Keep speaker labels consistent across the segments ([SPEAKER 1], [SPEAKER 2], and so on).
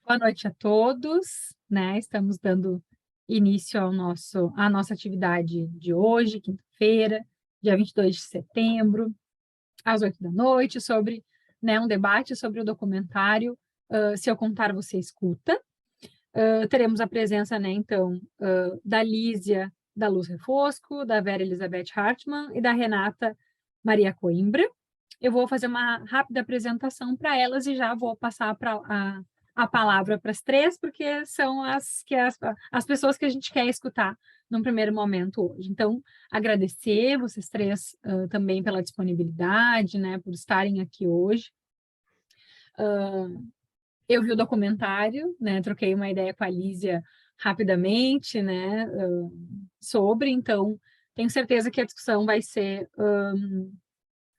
[SPEAKER 1] Boa noite a todos, né? Estamos dando início à nossa atividade de hoje, quinta-feira, dia 22 de setembro, às 8 da noite, sobre, né, um debate sobre o documentário Se Eu Contar, Você Escuta. Teremos a presença, né, então, da Lísia da Luz Refosco, da Vera Elizabeth Hartmann e da Renata Maria Coimbra. Eu vou fazer uma rápida apresentação para elas e já vou passar a palavra para as três, porque são as pessoas que a gente quer escutar num primeiro momento hoje. Então, agradecer vocês três também pela disponibilidade, né, por estarem aqui hoje. Eu vi o documentário, né, troquei uma ideia com a Lísia rapidamente, né, sobre, então, tenho certeza que a discussão vai ser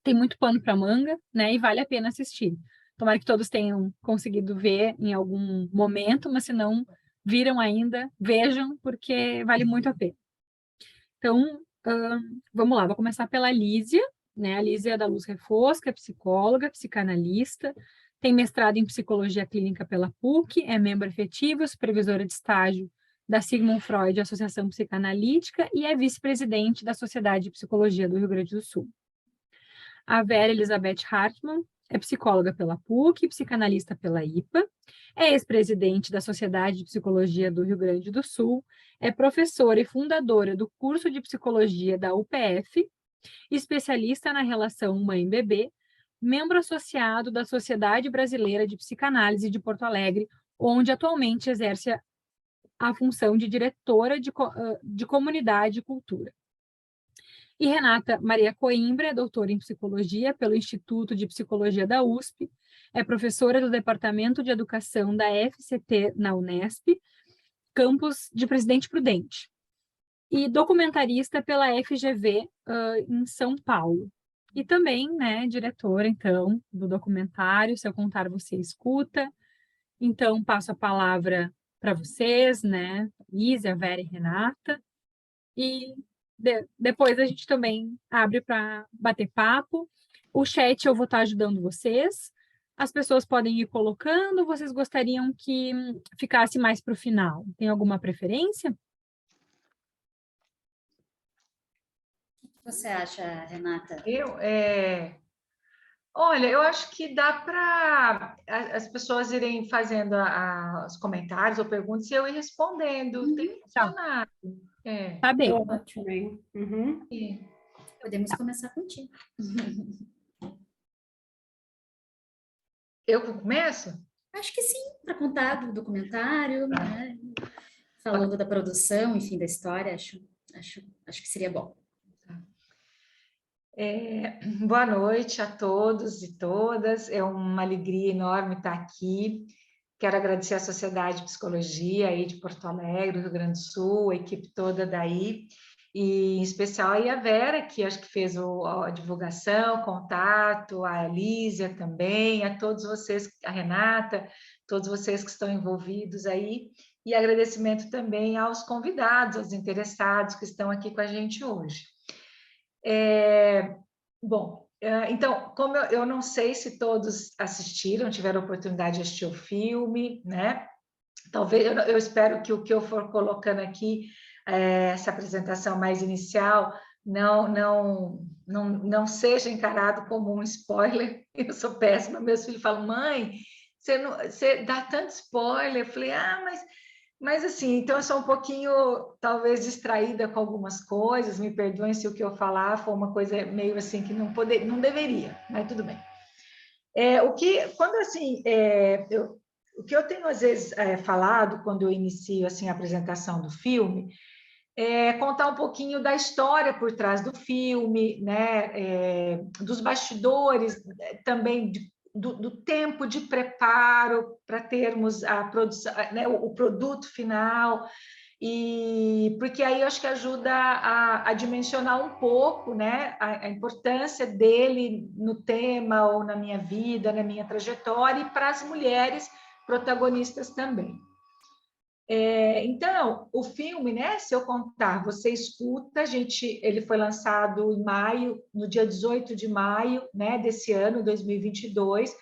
[SPEAKER 1] tem muito pano para manga, né? E vale a pena assistir. Tomara que todos tenham conseguido ver em algum momento, mas se não viram ainda, vejam, porque vale muito a pena. Então, vamos lá, vou começar pela Lísia, né? A Lísia é da Luz Refosco, é psicóloga, psicanalista, tem mestrado em psicologia clínica pela PUC, é membro efetiva, supervisora de estágio da Sigmund Freud Associação Psicanalítica e é vice-presidente da Sociedade de Psicologia do Rio Grande do Sul. A Vera Elizabeth Hartmann é psicóloga pela PUC, psicanalista pela IPA, é ex-presidente da Sociedade de Psicologia do Rio Grande do Sul, é professora e fundadora do curso de psicologia da UPF, especialista na relação mãe-bebê, membro associado da Sociedade Brasileira de Psicanálise de Porto Alegre, onde atualmente exerce a função de diretora de comunidade e cultura. E Renata Maria Coimbra é doutora em psicologia pelo Instituto de Psicologia da USP, é professora do Departamento de Educação da FCT na Unesp, campus de Presidente Prudente, e documentarista pela FGV em São Paulo. E também, né, diretora, então, do documentário Se Eu Contar, Você Escuta. Então, passo a palavra para vocês, né, Isa, Vera e Renata, e depois a gente também abre para bater papo. O chat eu vou estar ajudando vocês. As pessoas podem ir colocando. Vocês gostariam que ficasse mais para o final? Tem alguma preferência?
[SPEAKER 2] O que você acha, Renata?
[SPEAKER 3] Olha, eu acho que dá para as pessoas irem fazendo os comentários ou perguntas e eu ir respondendo. Tem
[SPEAKER 1] Tá,
[SPEAKER 3] funcionado.
[SPEAKER 1] tá bem.
[SPEAKER 4] Ótimo. Uhum.
[SPEAKER 2] Podemos começar contigo.
[SPEAKER 3] Eu começo?
[SPEAKER 2] Acho que sim, para contar do documentário, né? Falando da produção, enfim, da história, acho que seria bom.
[SPEAKER 3] Boa noite a todos e todas. É uma alegria enorme estar aqui. Quero agradecer à Sociedade de Psicologia aí de Porto Alegre, Rio Grande do Sul, a equipe toda daí, e em especial aí a Vera, que acho que fez a divulgação, o contato, a Lísia também, a todos vocês, a Renata, todos vocês que estão envolvidos aí, e agradecimento também aos convidados, aos interessados que estão aqui com a gente hoje. Bom, então, como eu não sei se todos assistiram, tiveram a oportunidade de assistir o filme, né? Talvez, eu espero que o que eu for colocando aqui, essa apresentação mais inicial, não seja encarado como um spoiler. Eu sou péssima, meus filhos falam, mãe, você dá tanto spoiler. Eu falei, mas assim, então eu sou um pouquinho, talvez, distraída com algumas coisas, me perdoem se o que eu falar for uma coisa meio assim que não deveria, mas tudo bem. O que eu tenho às vezes falado quando eu inicio assim a apresentação do filme é contar um pouquinho da história por trás do filme, né, dos bastidores, também do tempo de preparo para termos a produção, né, o produto final, e porque aí eu acho que ajuda a dimensionar um pouco, né, a importância dele no tema ou na minha vida, na minha trajetória, e para as mulheres protagonistas também. Então, o filme, né, Se Eu Contar, Você Escuta, ele foi lançado em maio, no dia 18 de maio, né, desse ano, 2022,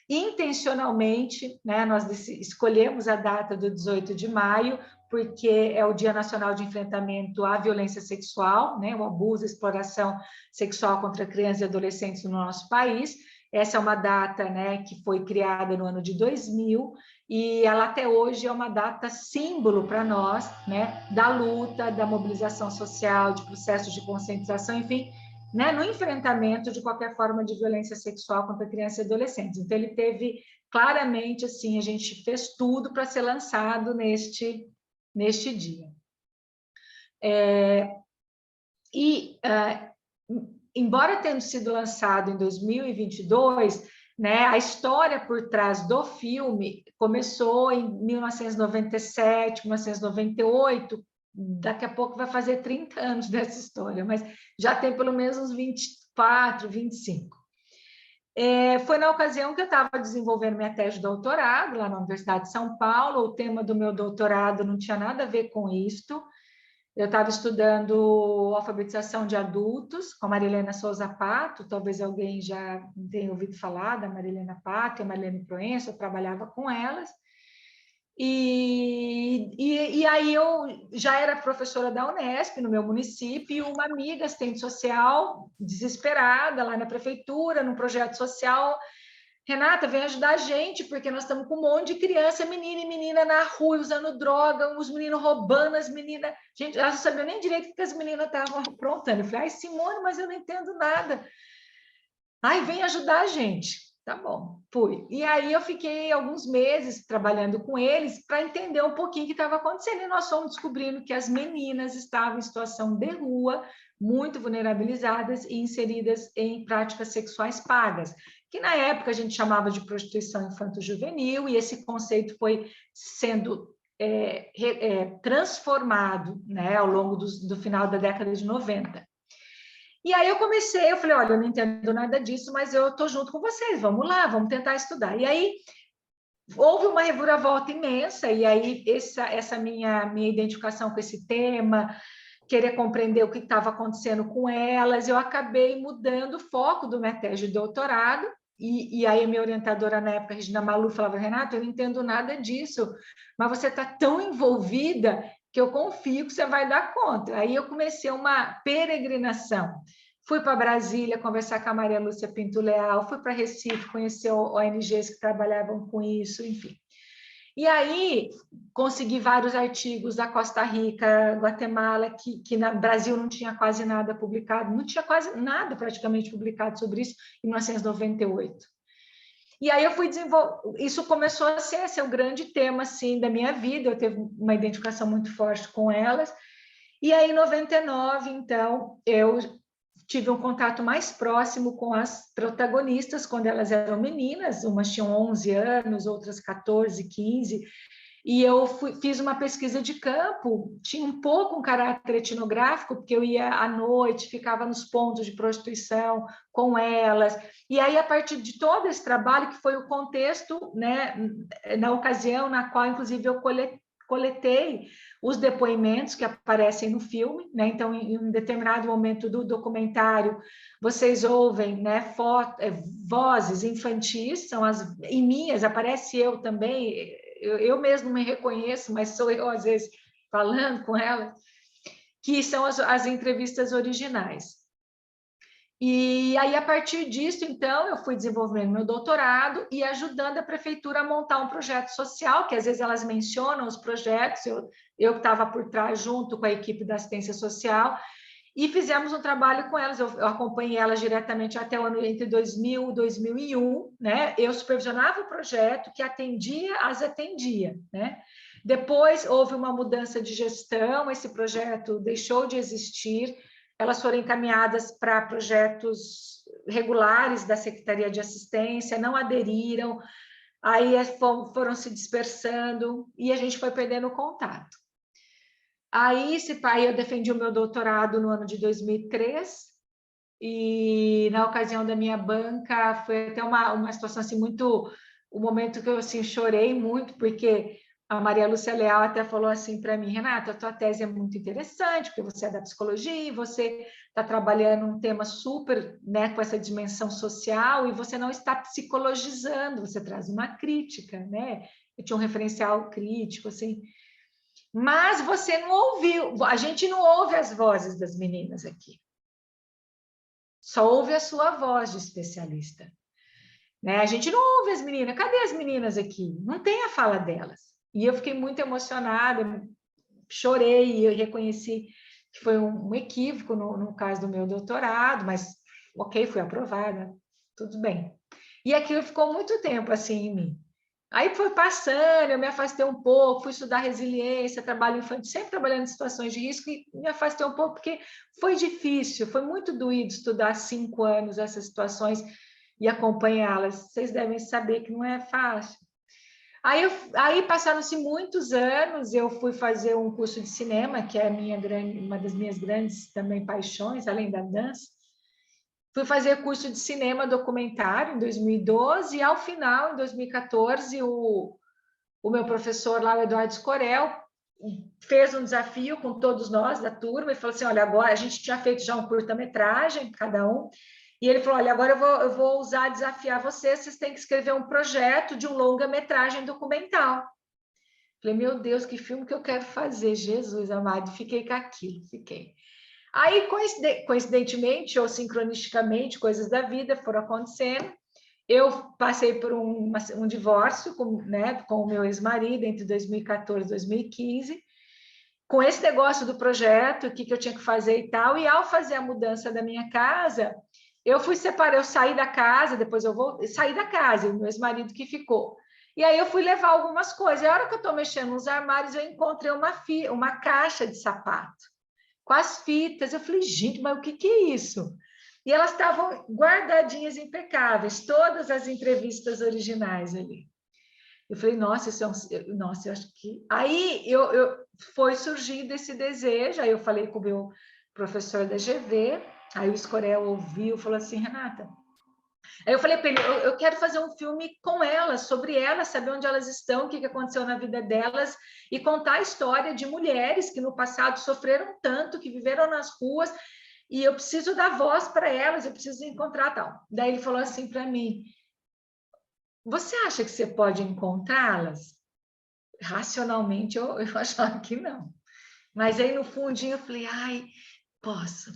[SPEAKER 3] Intencionalmente, né, nós escolhemos a data do 18 de maio, porque é o Dia Nacional de Enfrentamento à Violência Sexual, né, o abuso e exploração sexual contra crianças e adolescentes no nosso país. Essa é uma data, né, que foi criada no ano de 2000, e ela até hoje é uma data símbolo para nós, né, da luta, da mobilização social, de processos de conscientização, enfim, né, no enfrentamento de qualquer forma de violência sexual contra crianças e adolescentes. Então, ele teve claramente, assim, a gente fez tudo para ser lançado neste dia. Embora tendo sido lançado em 2022, né, a história por trás do filme começou em 1997, 1998, daqui a pouco vai fazer 30 anos dessa história, mas já tem pelo menos uns 24, 25. Foi na ocasião que eu estava desenvolvendo minha tese de doutorado lá na Universidade de São Paulo. O tema do meu doutorado não tinha nada a ver com isto. Eu estava estudando alfabetização de adultos com a Marilena Souza Pato, talvez alguém já tenha ouvido falar da Marilena Pato e a Marlene Proença, eu trabalhava com elas. E aí eu já era professora da Unesp, no meu município, e uma amiga assistente social, desesperada, lá na prefeitura, num projeto social: Renata, vem ajudar a gente, porque nós estamos com um monte de criança, menina e menina na rua, usando droga, os meninos roubando as meninas. Gente, elas não sabiam nem direito o que as meninas estavam aprontando. Eu falei: ai, Simone, mas eu não entendo nada. Ai, vem ajudar a gente. Tá bom, fui. E aí eu fiquei alguns meses trabalhando com eles para entender um pouquinho o que estava acontecendo. E nós fomos descobrindo que as meninas estavam em situação de rua, muito vulnerabilizadas e inseridas em práticas sexuais pagas, que na época a gente chamava de prostituição infanto-juvenil, e esse conceito foi sendo transformado, né, ao longo do final da década de 90. E aí eu falei: olha, eu não entendo nada disso, mas eu estou junto com vocês, vamos lá, vamos tentar estudar. E aí houve uma reviravolta imensa, e aí essa minha identificação com esse tema, querer compreender o que estava acontecendo com elas, eu acabei mudando o foco do minha tese de doutorado, e aí a minha orientadora na época, Regina Malu, falava: Renata, eu não entendo nada disso, mas você está tão envolvida que eu confio que você vai dar conta. Aí eu comecei uma peregrinação. Fui para Brasília conversar com a Maria Lúcia Pinto Leal, fui para Recife conhecer ONGs que trabalhavam com isso, enfim. E aí consegui vários artigos da Costa Rica, Guatemala, que no Brasil não tinha quase nada publicado, não tinha quase nada praticamente publicado sobre isso em 1998. E aí eu fui desenvolver, isso começou a ser o grande tema assim da minha vida, eu tive uma identificação muito forte com elas. E aí em 99, então, eu tive um contato mais próximo com as protagonistas quando elas eram meninas, umas tinham 11 anos, outras 14, 15, e eu fiz uma pesquisa de campo, tinha um pouco um caráter etnográfico, porque eu ia à noite, ficava nos pontos de prostituição com elas, e aí a partir de todo esse trabalho, que foi o contexto, né, na ocasião na qual, inclusive, eu coletei os depoimentos que aparecem no filme, né? Então, em um determinado momento do documentário, vocês ouvem, né, vozes infantis, são em minhas, aparece eu também, eu mesmo me reconheço, mas sou eu, às vezes, falando com ela, que são as entrevistas originais. E aí, a partir disso, então, eu fui desenvolvendo meu doutorado e ajudando a prefeitura a montar um projeto social, que às vezes elas mencionam os projetos, eu estava por trás, junto com a equipe da assistência social, e fizemos um trabalho com elas. Eu acompanhei elas diretamente até o ano entre 2000 e 2001, né? Eu supervisionava o projeto, que as atendia, né? Depois houve uma mudança de gestão, esse projeto deixou de existir, elas foram encaminhadas para projetos regulares da Secretaria de Assistência, não aderiram, aí foram se dispersando e a gente foi perdendo o contato. Aí, eu defendi o meu doutorado no ano de 2003, e na ocasião da minha banca foi até uma situação assim muito, um momento que eu assim chorei muito, porque a Maria Lúcia Leal até falou assim para mim, Renata, a tua tese é muito interessante, porque você é da psicologia e você está trabalhando um tema super, né, com essa dimensão social e você não está psicologizando, você traz uma crítica, né? Eu tinha um referencial crítico, assim. Mas você não ouviu, a gente não ouve as vozes das meninas aqui. Só ouve a sua voz de especialista. Né? A gente não ouve as meninas. Cadê as meninas aqui? Não tem a fala delas. E eu fiquei muito emocionada, chorei e eu reconheci que foi um equívoco no caso do meu doutorado, mas ok, fui aprovada, tudo bem. E aquilo ficou muito tempo assim em mim. Aí foi passando, eu me afastei um pouco, fui estudar resiliência, trabalho infantil, sempre trabalhando em situações de risco, e me afastei um pouco porque foi difícil, foi muito doído estudar 5 anos essas situações e acompanhá-las. Vocês devem saber que não é fácil. Aí passaram-se muitos anos, eu fui fazer um curso de cinema, que é uma das minhas grandes também paixões, além da dança. Fui fazer curso de cinema documentário em 2012 e, ao final, em 2014, o meu professor lá, o Eduardo Escorel, fez um desafio com todos nós da turma e falou assim, olha, agora a gente tinha feito já um curta-metragem, cada um, e ele falou, olha, agora eu vou usar desafiar vocês têm que escrever um projeto de um longa-metragem documental. Falei, meu Deus, que filme que eu quero fazer, Jesus amado, fiquei com aquilo, fiquei. Aí, coincidentemente ou sincronisticamente, coisas da vida foram acontecendo. Eu passei por um divórcio com o meu ex-marido entre 2014 e 2015, com esse negócio do projeto, o que eu tinha que fazer e tal, e ao fazer a mudança da minha casa, eu saí da casa, depois saí da casa, o meu ex-marido que ficou. E aí eu fui levar algumas coisas, e a hora que eu estou mexendo nos armários, eu encontrei uma caixa de sapato, com as fitas. Eu falei, gente, mas o que é isso? E elas estavam guardadinhas, impecáveis, todas as entrevistas originais ali. Eu falei, nossa, nossa, eu acho que... Aí foi surgindo esse desejo, aí eu falei com o meu professor da GV, aí o Escorel ouviu, falou assim, Renata... Aí eu falei para ele, eu quero fazer um filme com elas, sobre elas, saber onde elas estão, o que aconteceu na vida delas, e contar a história de mulheres que no passado sofreram tanto, que viveram nas ruas, e eu preciso dar voz para elas, eu preciso encontrar tal. Daí ele falou assim para mim, você acha que você pode encontrá-las? Racionalmente, eu achava que não. Mas aí, no fundinho, eu falei, ai, posso.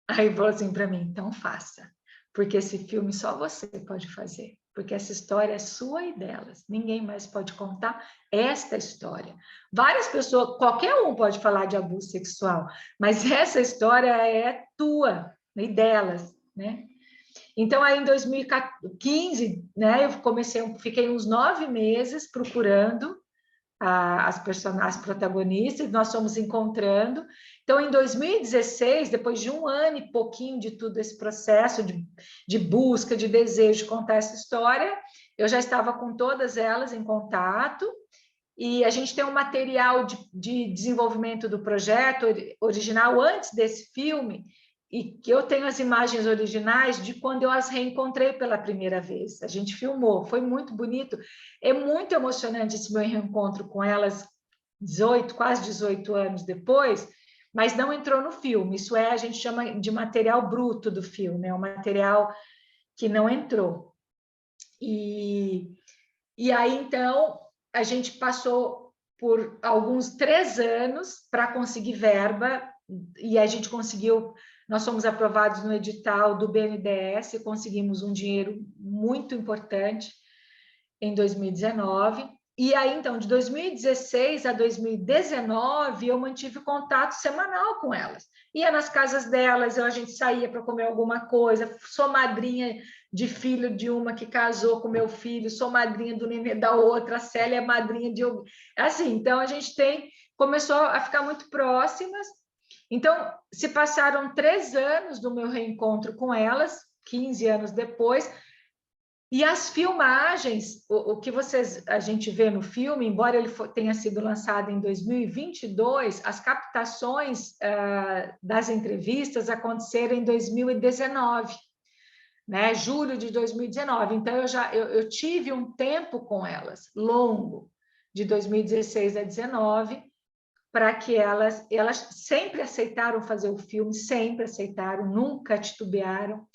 [SPEAKER 3] Aí ele falou assim para mim, então faça. Porque esse filme só você pode fazer. Porque essa história é sua e delas. Ninguém mais pode contar esta história. Várias pessoas, qualquer um pode falar de abuso sexual, mas essa história é tua e delas, né? Então, aí em 2015, né, fiquei uns 9 meses procurando as protagonistas, nós fomos encontrando. Então, em 2016, depois de 1 ano e pouquinho de todo esse processo de busca, de desejo de contar essa história, eu já estava com todas elas em contato, e a gente tem um material de desenvolvimento do projeto original antes desse filme, e que eu tenho as imagens originais de quando eu as reencontrei pela primeira vez. A gente filmou, foi muito bonito. É muito emocionante esse meu reencontro com elas quase 18 anos depois, mas não entrou no filme. Isso a gente chama de material bruto do filme, é um material que não entrou. E aí, então, a gente passou por alguns 3 anos para conseguir verba, e a gente conseguiu, nós fomos aprovados no edital do BNDES, conseguimos um dinheiro muito importante em 2019, e aí, então, de 2016 a 2019, eu mantive contato semanal com elas. Ia nas casas delas, a gente saía para comer alguma coisa, sou madrinha de filho de uma que casou com meu filho, sou madrinha do nenê da outra, a Célia é madrinha de... Assim, então, a gente começou a ficar muito próximas. Então, se passaram 3 anos do meu reencontro com elas, 15 anos depois, e as filmagens, o que a gente vê no filme, embora ele tenha sido lançado em 2022, as captações das entrevistas aconteceram em 2019, né? Julho de 2019. Então, eu tive um tempo com elas, longo, de 2016 a 2019, para que elas sempre aceitaram fazer o filme, sempre aceitaram, nunca titubearam.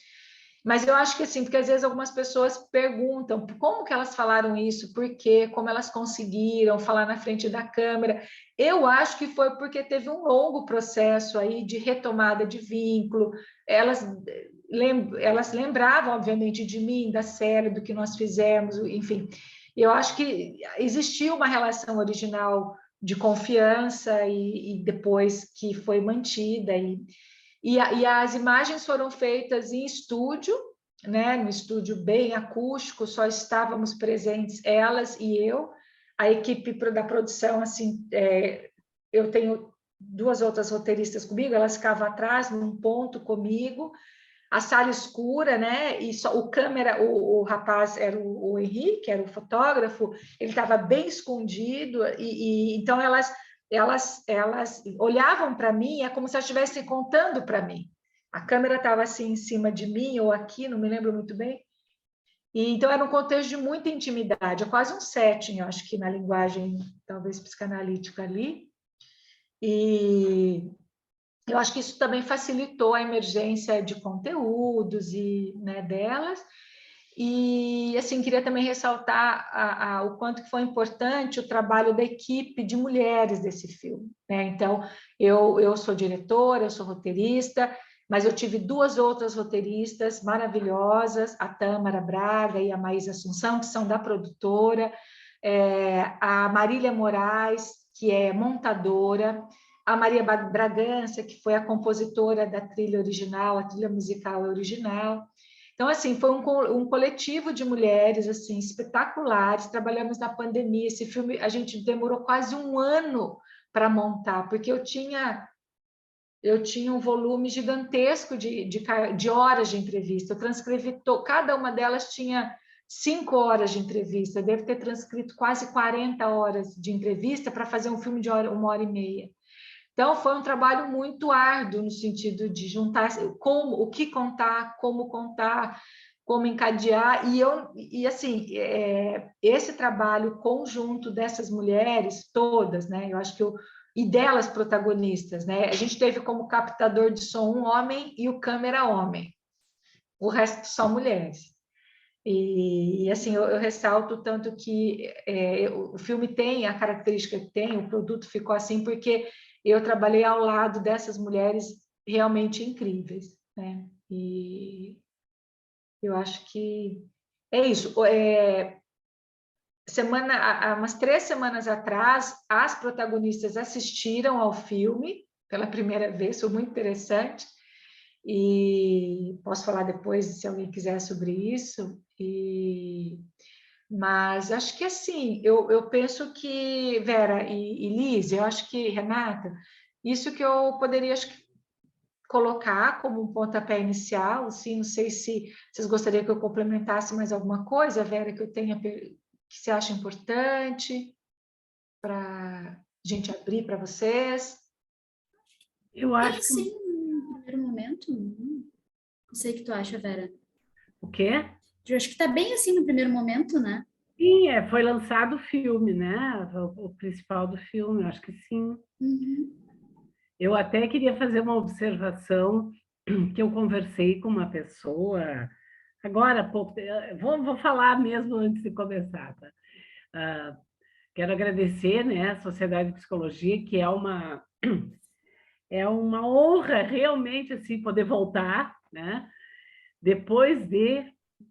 [SPEAKER 3] Mas eu acho que assim, porque às vezes algumas pessoas perguntam como que elas falaram isso, por quê, como elas conseguiram falar na frente da câmera. Eu acho que foi porque teve um longo processo aí de retomada de vínculo. Elas lembravam, obviamente, de mim, da série, do que nós fizemos, enfim. Eu acho que existiu uma relação original de confiança e depois que foi mantida e as imagens foram feitas em estúdio, né? No estúdio bem acústico, só estávamos presentes elas e eu. A equipe da produção, assim, eu tenho 2 outras roteiristas comigo, elas ficavam atrás, num ponto comigo, a sala escura, né? E só o câmera, o rapaz era o Henrique, era o fotógrafo, ele estava bem escondido, então elas olhavam para mim, é como se elas estivessem contando para mim. A câmera estava assim em cima de mim ou aqui, não me lembro muito bem. E então era um contexto de muita intimidade, é quase um setting, eu acho que na linguagem talvez psicanalítica ali. E eu acho que isso também facilitou a emergência de conteúdos e, né, delas. E, assim, queria também ressaltar o quanto que foi importante o trabalho da equipe de mulheres desse filme, né? Então, eu sou diretora, eu sou roteirista, mas eu tive 2 outras roteiristas maravilhosas, a Tâmara Braga e a Maísa Assunção, que são da produtora, a Marília Moraes, que é montadora, a Maria Bragança, que foi a compositora da trilha original, a trilha musical original. Então, assim, foi um coletivo de mulheres, assim, espetaculares. Trabalhamos na pandemia. Esse filme, a gente demorou quase 1 ano para montar, porque eu tinha um volume gigantesco de horas de entrevista. Eu transcrevi, cada uma delas tinha 5 horas de entrevista. Eu devo ter transcrito quase 40 horas de entrevista para fazer um filme de 1 hora e meia. Então, foi um trabalho muito árduo no sentido de juntar o que contar, como encadear. E assim, esse trabalho conjunto dessas mulheres todas, né? Eu acho que e delas protagonistas, né? A gente teve como captador de som um homem e o câmera homem. O resto são mulheres. E assim, eu ressalto tanto que o filme tem a característica que tem, o produto ficou assim, porque eu trabalhei ao lado dessas mulheres realmente incríveis, né? E eu acho que é isso. Há umas 3 semanas atrás, as protagonistas assistiram ao filme pela primeira vez, foi muito interessante. E posso falar depois, se alguém quiser, sobre isso. Mas acho que assim, eu penso que, Vera e Liz, eu acho que, Renata, isso que eu poderia colocar como um pontapé inicial, assim, não sei se vocês gostariam que eu complementasse mais alguma coisa, Vera, que você acha importante para a gente abrir para vocês.
[SPEAKER 4] Eu acho que...
[SPEAKER 2] Sim, no primeiro momento. Não sei o que tu acha, Vera.
[SPEAKER 4] O quê?
[SPEAKER 2] Eu acho que está bem assim no primeiro momento, né?
[SPEAKER 4] Sim, foi lançado o filme, né? O principal do filme, eu acho que sim.
[SPEAKER 2] Uhum.
[SPEAKER 4] Eu até queria fazer uma observação que eu conversei com uma pessoa, agora, vou falar mesmo antes de começar, tá? Quero agradecer, né, a Sociedade de Psicologia, que é uma honra realmente assim, poder voltar, né? Depois de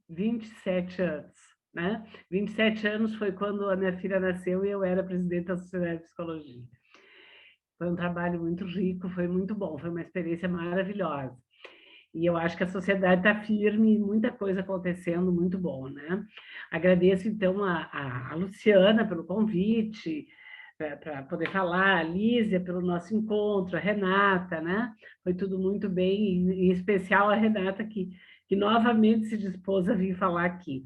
[SPEAKER 4] 27 anos. Né? 27 anos foi quando a minha filha nasceu e eu era presidente da Sociedade de Psicologia. Foi um trabalho muito rico, foi muito bom, foi uma experiência maravilhosa. E eu acho que a sociedade está firme, muita coisa acontecendo, muito bom, né? Agradeço, então, a Luciana pelo convite, para poder falar, a Lísia pelo nosso encontro, a Renata, né? Foi tudo muito bem, em especial a Renata, que novamente se dispôs a vir falar aqui.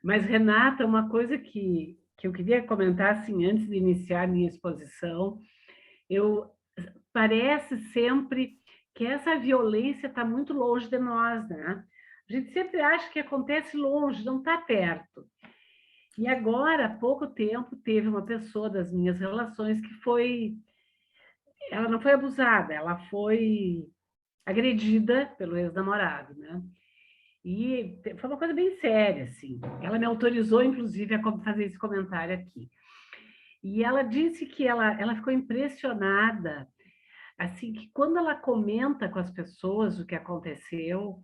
[SPEAKER 4] Mas, Renata, uma coisa que eu queria comentar, assim, antes de iniciar a minha exposição, parece sempre que essa violência está muito longe de nós, né? A gente sempre acha que acontece longe, não está perto. E agora, há pouco tempo, teve uma pessoa das minhas relações que ela não foi abusada, ela foi agredida pelo ex-namorado, né? E foi uma coisa bem séria, assim. Ela me autorizou, inclusive, a fazer esse comentário aqui. E ela disse que ela ficou impressionada, assim, que quando ela comenta com as pessoas o que aconteceu,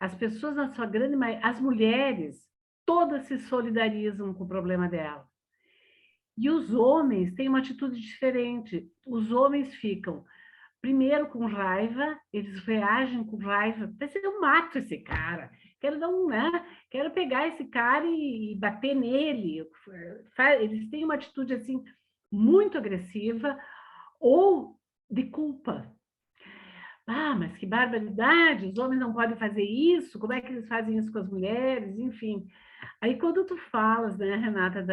[SPEAKER 4] as pessoas, na sua grande maioria, as mulheres, todas se solidarizam com o problema dela. E os homens têm uma atitude diferente. Os homens ficam, primeiro, com raiva, eles reagem com raiva. Parece que eu mato esse cara. Quero dar né? Quero pegar esse cara e bater nele. Eles têm uma atitude assim muito agressiva ou de culpa. Ah, mas que barbaridade! Os homens não podem fazer isso. Como é que eles fazem isso com as mulheres? Enfim. Aí quando tu falas, né, Renata,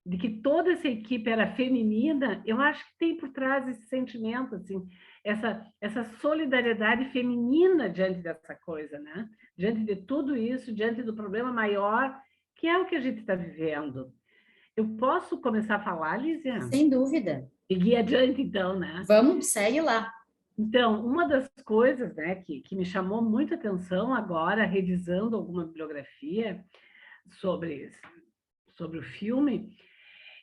[SPEAKER 4] de que toda essa equipe era feminina, eu acho que tem por trás esse sentimento, assim, essa solidariedade feminina diante dessa coisa, né? Diante de tudo isso, diante do problema maior, que é o que a gente está vivendo. Eu posso começar a falar, Lízia?
[SPEAKER 2] Sem dúvida.
[SPEAKER 4] Seguir adiante, então, né?
[SPEAKER 2] Vamos, segue lá.
[SPEAKER 4] Então, uma das coisas, né, que me chamou muita atenção agora, revisando alguma bibliografia sobre o filme,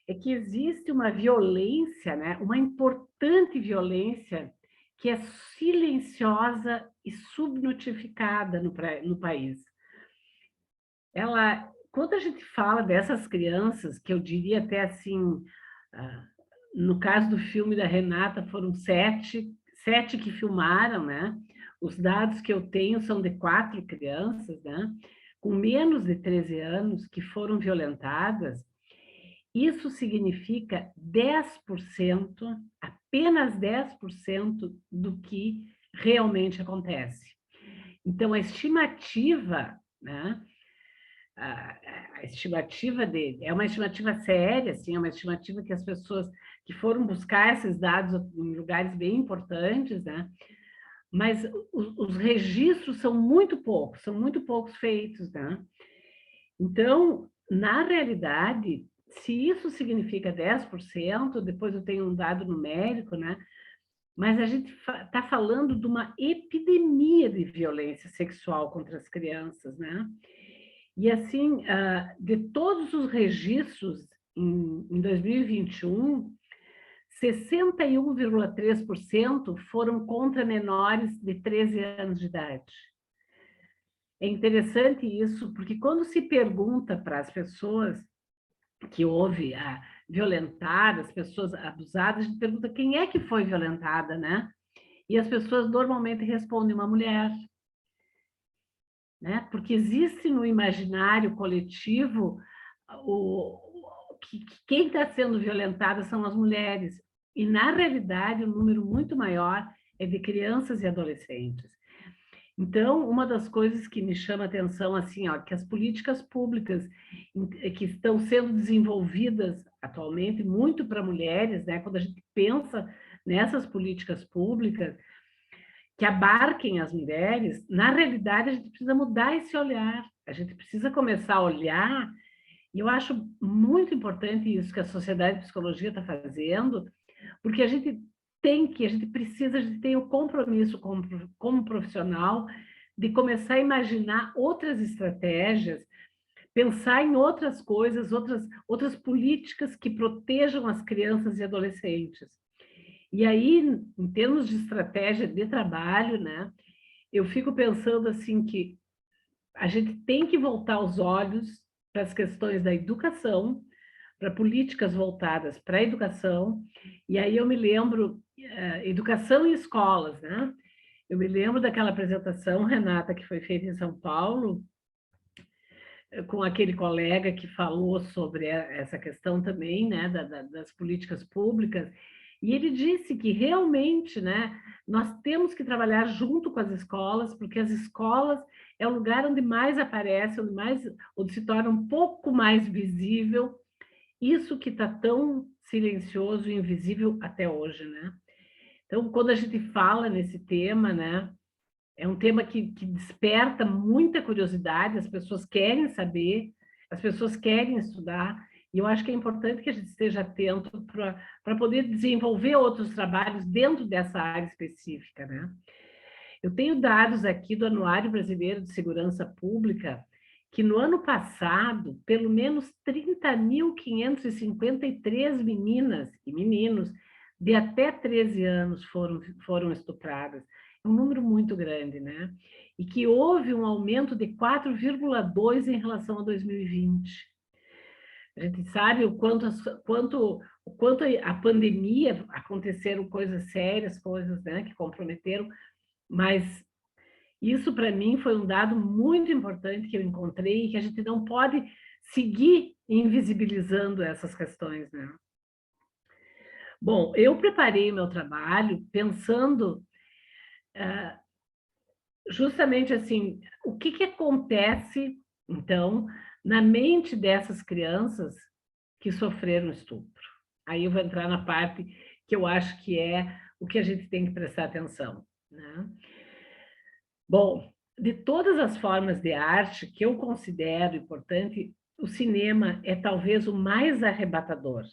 [SPEAKER 4] é que existe uma violência, né? Uma importante violência que é silenciosa e subnotificada no país. Quando a gente fala dessas crianças, que eu diria até assim, no caso do filme da Renata, foram sete que filmaram, né? Os dados que eu tenho são de 4 crianças, né? Com menos de 13 anos, que foram violentadas. Isso significa 10%, apenas 10% do que realmente acontece. Então, a estimativa, né? A estimativa dele é uma estimativa séria, assim, é uma estimativa que as pessoas que foram buscar esses dados em lugares bem importantes, né? Mas os registros são muito poucos feitos, né? Então, na realidade, se isso significa 10%, depois eu tenho um dado numérico, né? Mas a gente está falando de uma epidemia de violência sexual contra as crianças, né? E assim, de todos os registros em 2021, 61,3% foram contra menores de 13 anos de idade. É interessante isso, porque quando se pergunta para as pessoas que houve a violentar, as pessoas abusadas, a gente pergunta quem é que foi violentada, né? E as pessoas normalmente respondem uma mulher, né? Porque existe no imaginário coletivo que quem está sendo violentada são as mulheres. E, na realidade, um número muito maior é de crianças e adolescentes. Então, uma das coisas que me chama a atenção, assim, ó, que as políticas públicas que estão sendo desenvolvidas atualmente, muito para mulheres, né? Quando a gente pensa nessas políticas públicas que abarquem as mulheres, na realidade, a gente precisa mudar esse olhar. A gente precisa começar a olhar, e eu acho muito importante isso que a Sociedade de Psicologia está fazendo, porque a gente precisa, a gente tem o compromisso como profissional de começar a imaginar outras estratégias, pensar em outras coisas, outras políticas que protejam as crianças e adolescentes. E aí, em termos de estratégia de trabalho, né, eu fico pensando assim que a gente tem que voltar os olhos para as questões da educação, para políticas voltadas para a educação, e aí eu me lembro, educação em escolas, né? Eu me lembro daquela apresentação, Renata, que foi feita em São Paulo, com aquele colega que falou sobre essa questão também, né, das políticas públicas, e ele disse que realmente, né, nós temos que trabalhar junto com as escolas, porque as escolas é o lugar onde mais aparece, onde se torna um pouco mais visível isso que está tão silencioso e invisível até hoje, né? Então, quando a gente fala nesse tema, né, é um tema que desperta muita curiosidade, as pessoas querem saber, as pessoas querem estudar, e eu acho que é importante que a gente esteja atento para poder desenvolver outros trabalhos dentro dessa área específica, né? Eu tenho dados aqui do Anuário Brasileiro de Segurança Pública, que no ano passado, pelo menos 30.553 meninas e meninos de até 13 anos foram estupradas. É um número muito grande, né? E que houve um aumento de 4,2 em relação a 2020. A gente sabe o quanto a pandemia aconteceram coisas sérias, coisas, né, que comprometeram, mas isso, para mim, foi um dado muito importante que eu encontrei e que a gente não pode seguir invisibilizando essas questões, né? Bom, eu preparei meu trabalho pensando justamente assim, o que acontece, então, na mente dessas crianças que sofreram estupro. Aí eu vou entrar na parte que eu acho que é o que a gente tem que prestar atenção, né? Bom, de todas as formas de arte que eu considero importante, o cinema é talvez o mais arrebatador,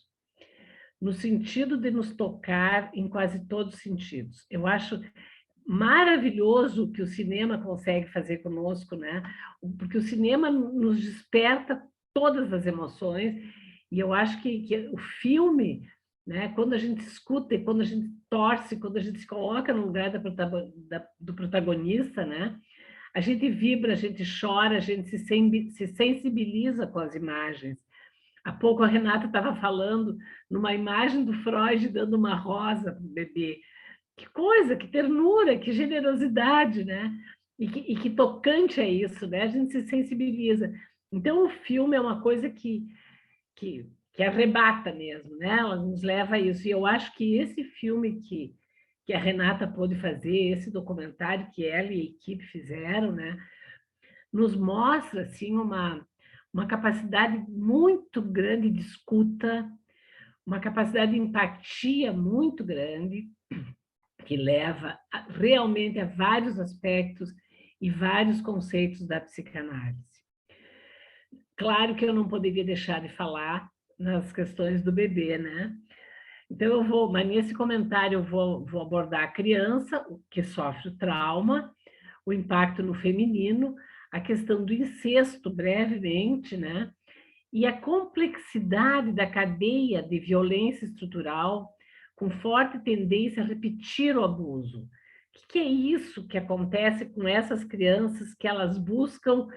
[SPEAKER 4] no sentido de nos tocar em quase todos os sentidos. Eu acho maravilhoso o que o cinema consegue fazer conosco, né? Porque o cinema nos desperta todas as emoções, e eu acho que o filme, né, quando a gente escuta, quando a gente torce, quando a gente se coloca no lugar do protagonista, né, a gente vibra, a gente chora, a gente se sensibiliza com as imagens. Há pouco a Renata estava falando numa imagem do Freud dando uma rosa para o bebê. Que coisa, que ternura, que generosidade, né? E que tocante é isso, né? A gente se sensibiliza. Então, o filme é uma coisa que arrebata mesmo, né? Ela nos leva a isso. E eu acho que esse filme que a Renata pôde fazer, esse documentário que ela e a equipe fizeram, né? Nos mostra, assim, uma capacidade muito grande de escuta, uma capacidade de empatia muito grande, que leva realmente a vários aspectos e vários conceitos da psicanálise. Claro que eu não poderia deixar de falar nas questões do bebê, né? Então, mas nesse comentário eu vou abordar a criança que sofre o trauma, o impacto no feminino, a questão do incesto, brevemente, né? E a complexidade da cadeia de violência estrutural, com forte tendência a repetir o abuso. O que é isso que acontece com essas crianças que elas buscam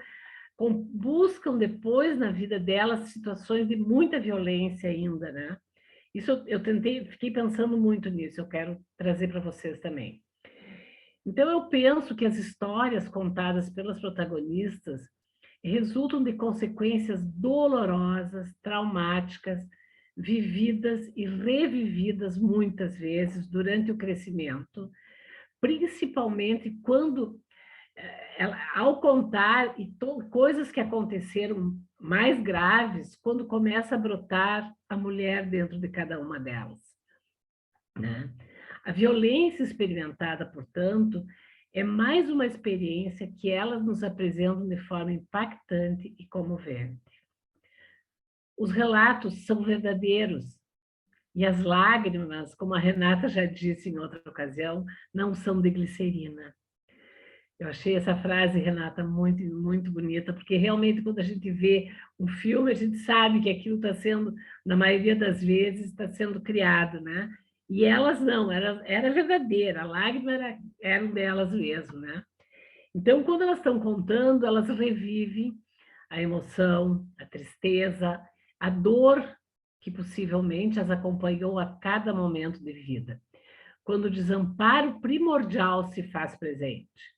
[SPEAKER 4] depois na vida delas situações de muita violência ainda, né? Isso fiquei pensando muito nisso, eu quero trazer para vocês também. Então, eu penso que as histórias contadas pelas protagonistas resultam de consequências dolorosas, traumáticas, vividas e revividas muitas vezes durante o crescimento, principalmente quando, ao contar coisas que aconteceram mais graves, quando começa a brotar a mulher dentro de cada uma delas, né? A violência experimentada, portanto, é mais uma experiência que elas nos apresentam de forma impactante e comovente. Os relatos são verdadeiros e as lágrimas, como a Renata já disse em outra ocasião, não são de glicerina. Eu achei essa frase, Renata, muito, muito bonita, porque realmente quando a gente vê um filme, a gente sabe que aquilo está sendo, na maioria das vezes, está sendo criado, né? E elas não, era verdadeira, a lágrima eram delas mesmo, né? Então, quando elas estão contando, elas revivem a emoção, a tristeza, a dor que possivelmente as acompanhou a cada momento de vida, quando o desamparo primordial se faz presente.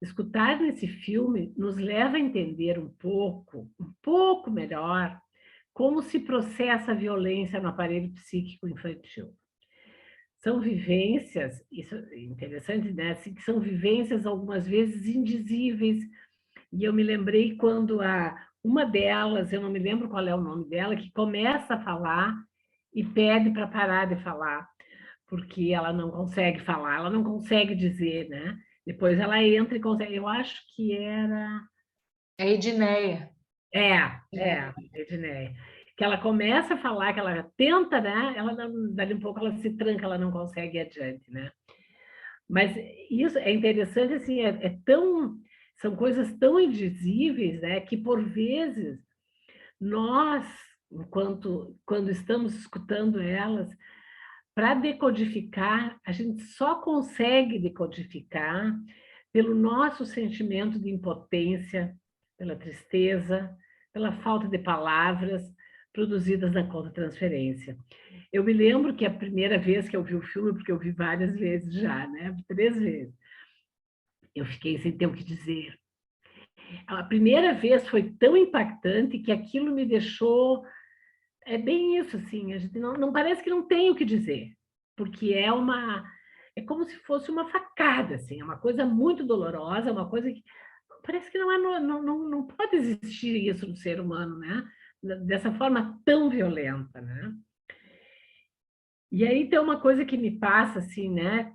[SPEAKER 4] Escutar nesse filme nos leva a entender um pouco melhor como se processa a violência no aparelho psíquico infantil. São vivências, isso é interessante, né? Assim, que são vivências algumas vezes indizíveis. E eu me lembrei quando uma delas, eu não me lembro qual é o nome dela, que começa a falar e pede para parar de falar, porque ela não consegue falar, ela não consegue dizer, né? Depois ela entra e consegue. Eu acho que era...
[SPEAKER 3] É Edneia.
[SPEAKER 4] Edneia. Que ela começa a falar, que ela tenta, né? Ela dali um pouco ela se tranca, ela não consegue ir adiante, né? Mas isso é interessante, assim, são coisas tão indizíveis, né? Que por vezes nós, quando estamos escutando elas, para decodificar, a gente só consegue decodificar pelo nosso sentimento de impotência, pela tristeza, pela falta de palavras produzidas na contra-transferência. Eu me lembro que a primeira vez que eu vi o filme, porque eu vi várias vezes já, né? 3 vezes, eu fiquei sem ter o que dizer. A primeira vez foi tão impactante que aquilo me deixou... É bem isso, assim, a gente não parece que não tem o que dizer, porque é como se fosse uma facada, assim, é uma coisa muito dolorosa, uma coisa que parece que não pode existir isso no ser humano, né? Dessa forma tão violenta, né? E aí tem uma coisa que me passa, assim, né?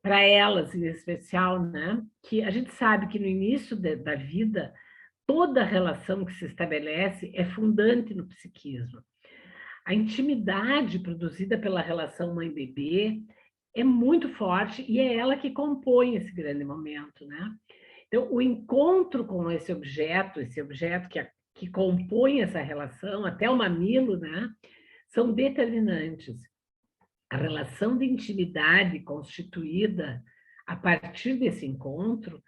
[SPEAKER 4] Para elas, em especial, né? Que a gente sabe que no início da vida, toda relação que se estabelece é fundante no psiquismo. A intimidade produzida pela relação mãe-bebê é muito forte e é ela que compõe esse grande momento, né? Então, o encontro com esse objeto que compõe essa relação, até o mamilo, né? São determinantes. A relação de intimidade constituída a partir desse encontro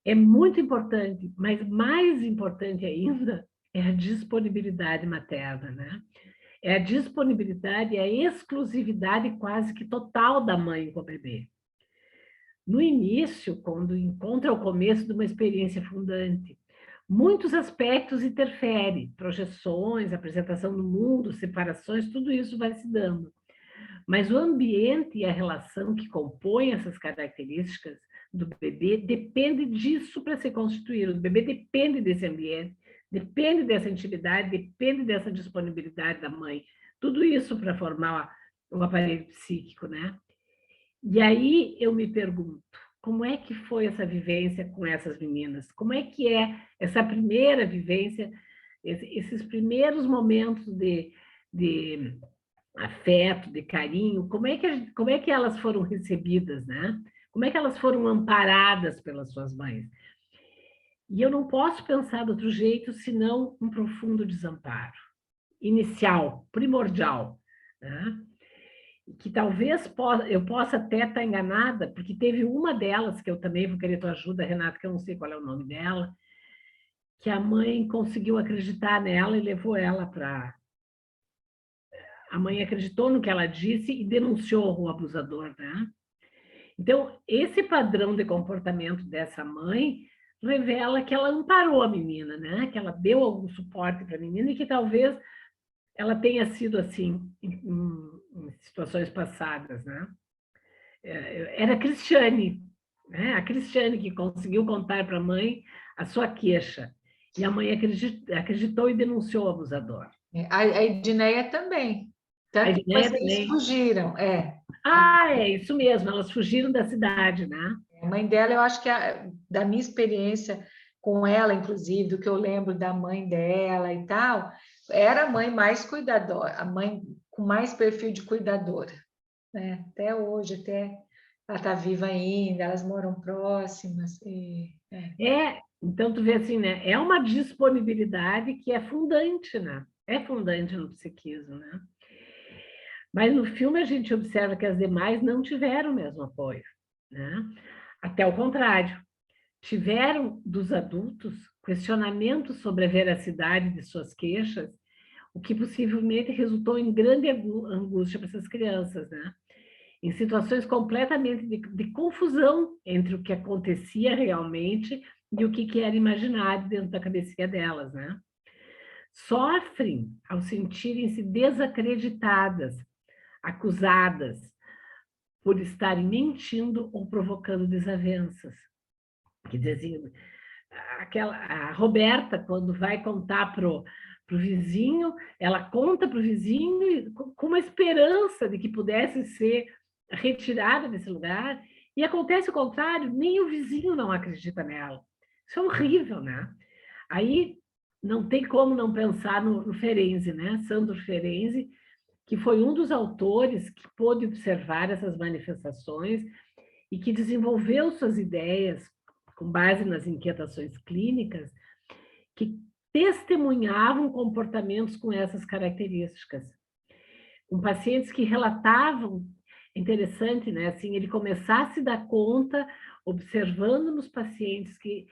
[SPEAKER 4] é muito importante, mas mais importante ainda é a disponibilidade materna, né? É a disponibilidade, a exclusividade quase que total da mãe com o bebê. No início, quando o encontro é o começo de uma experiência fundante, muitos aspectos interferem, projeções, apresentação do mundo, separações, tudo isso vai se dando. Mas o ambiente e a relação que compõem essas características do bebê depende disso para ser constituído. O bebê depende desse ambiente, depende dessa intimidade, depende dessa disponibilidade da mãe. Tudo isso para formar o aparelho psíquico, né? E aí eu me pergunto, como é que foi essa vivência com essas meninas? Como é que é essa primeira vivência, esses primeiros momentos de afeto, de carinho, como é que elas foram recebidas, né? Como é que elas foram amparadas pelas suas mães? E eu não posso pensar de outro jeito senão um profundo desamparo, inicial, primordial, né? Que talvez eu possa até estar enganada, porque teve uma delas, que eu também vou querer tua ajuda, Renata, que eu não sei qual é o nome dela, que a mãe conseguiu acreditar nela e levou ela para... A mãe acreditou no que ela disse e denunciou o abusador, né? Então, esse padrão de comportamento dessa mãe revela que ela amparou a menina, né? Que ela deu algum suporte para a menina e que talvez ela tenha sido assim em situações passadas, né? Era a Cristiane, né? A Cristiane que conseguiu contar para a mãe a sua queixa. E a mãe acreditou e denunciou o abusador.
[SPEAKER 3] A Edneia também. Tanto que depois eles fugiram,
[SPEAKER 4] é isso mesmo, elas fugiram da cidade, né?
[SPEAKER 3] A mãe dela, eu acho que da minha experiência com ela, inclusive, do que eu lembro da mãe dela e tal, era a mãe mais cuidadora, a mãe com mais perfil de cuidadora, né? Até hoje, até ela está viva ainda, elas moram próximas.
[SPEAKER 4] Então tu vê assim, né? É uma disponibilidade que é fundante, né? É fundante no psiquismo, né? Mas no filme a gente observa que as demais não tiveram o mesmo apoio, né? Até o contrário, tiveram dos adultos questionamentos sobre a veracidade de suas queixas, o que possivelmente resultou em grande angústia para essas crianças, né? Em situações completamente de confusão entre o que acontecia realmente e o que era imaginário dentro da cabecinha delas, né? Sofrem ao sentirem-se desacreditadas, acusadas por estarem mentindo ou provocando desavenças. Quer dizer assim, a Roberta, quando vai contar para o vizinho, ela conta para o vizinho com uma esperança de que pudesse ser retirada desse lugar, e acontece o contrário, nem o vizinho não acredita nela. Isso é horrível, né? Aí não tem como não pensar no Ferenczi, né? Sandor Ferenczi, que foi um dos autores que pôde observar essas manifestações e que desenvolveu suas ideias com base nas inquietações clínicas, que testemunhavam comportamentos com essas características. Com pacientes que relatavam, interessante, né? Assim, ele começar a se dar conta, observando nos pacientes que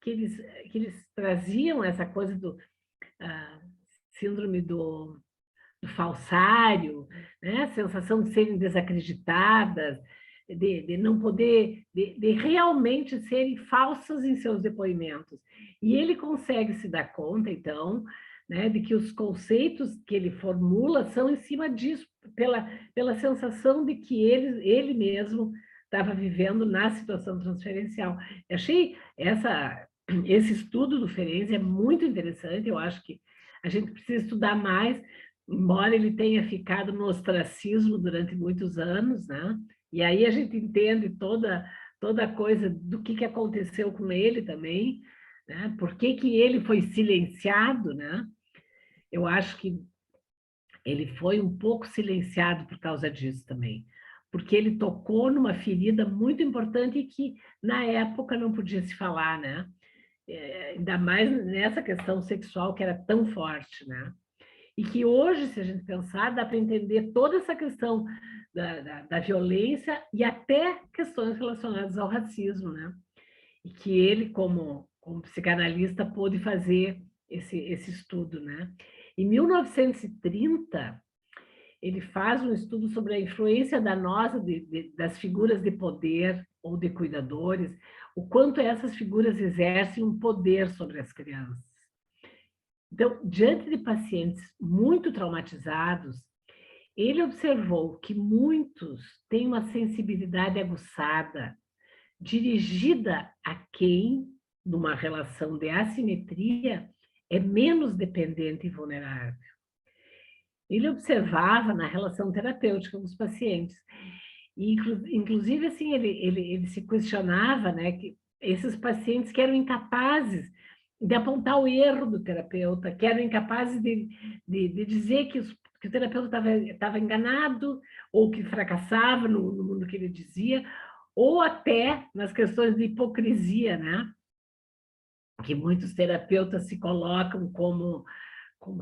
[SPEAKER 4] eles traziam essa coisa do síndrome do falsário, né? Sensação de serem desacreditadas, de não poder, de realmente serem falsas em seus depoimentos. E ele consegue se dar conta, então, né, de que os conceitos que ele formula são em cima disso, pela sensação de que ele mesmo estava vivendo na situação transferencial. Eu achei esse estudo do Ferenczi é muito interessante, eu acho que a gente precisa estudar mais, embora ele tenha ficado no ostracismo durante muitos anos, né? E aí a gente entende toda a coisa do que aconteceu com ele também, né? Por que ele foi silenciado, né? Eu acho que ele foi um pouco silenciado por causa disso também, porque ele tocou numa ferida muito importante e que, na época, não podia se falar, né? Ainda mais nessa questão sexual que era tão forte, né? E que hoje, se a gente pensar, dá para entender toda essa questão da violência e até questões relacionadas ao racismo, né? E que ele, como psicanalista, pôde fazer esse estudo, né? Em 1930, ele faz um estudo sobre a influência danosa das figuras de poder ou de cuidadores, o quanto essas figuras exercem um poder sobre as crianças. Então, diante de pacientes muito traumatizados, ele observou que muitos têm uma sensibilidade aguçada, dirigida a quem, numa relação de assimetria, é menos dependente e vulnerável. Ele observava na relação terapêutica com os pacientes. E, inclusive, assim, ele se questionava, né, que esses pacientes que eram incapazes de apontar o erro do terapeuta, que eram incapazes de dizer que o terapeuta estava enganado, ou que fracassava no mundo que ele dizia, ou até nas questões de hipocrisia, né? Que muitos terapeutas se colocam como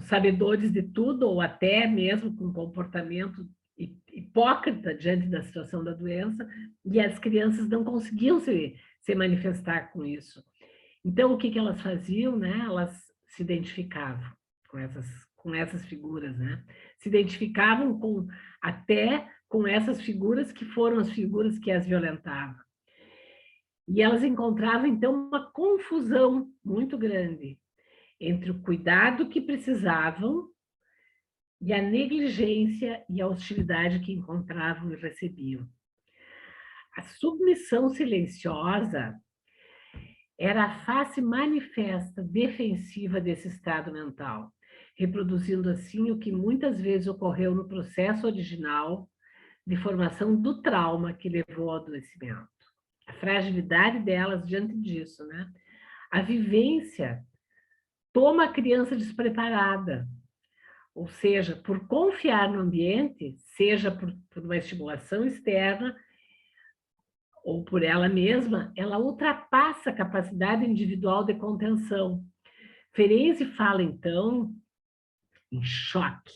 [SPEAKER 4] sabedores de tudo, ou até mesmo com comportamento hipócrita diante da situação da doença, e as crianças não conseguiam se manifestar com isso. Então, o que elas faziam, né? Elas se identificavam com essas figuras, né? Se identificavam até com essas figuras que foram as figuras que as violentavam. E elas encontravam, então, uma confusão muito grande entre o cuidado que precisavam e a negligência e a hostilidade que encontravam e recebiam. A submissão silenciosa era a face manifesta defensiva desse estado mental, reproduzindo assim o que muitas vezes ocorreu no processo original de formação do trauma que levou ao adoecimento. A fragilidade delas diante disso, né? A vivência toma a criança despreparada, ou seja, por confiar no ambiente, seja por uma estimulação externa ou por ela mesma, ela ultrapassa a capacidade individual de contenção. Ferenczi fala, então, em choque,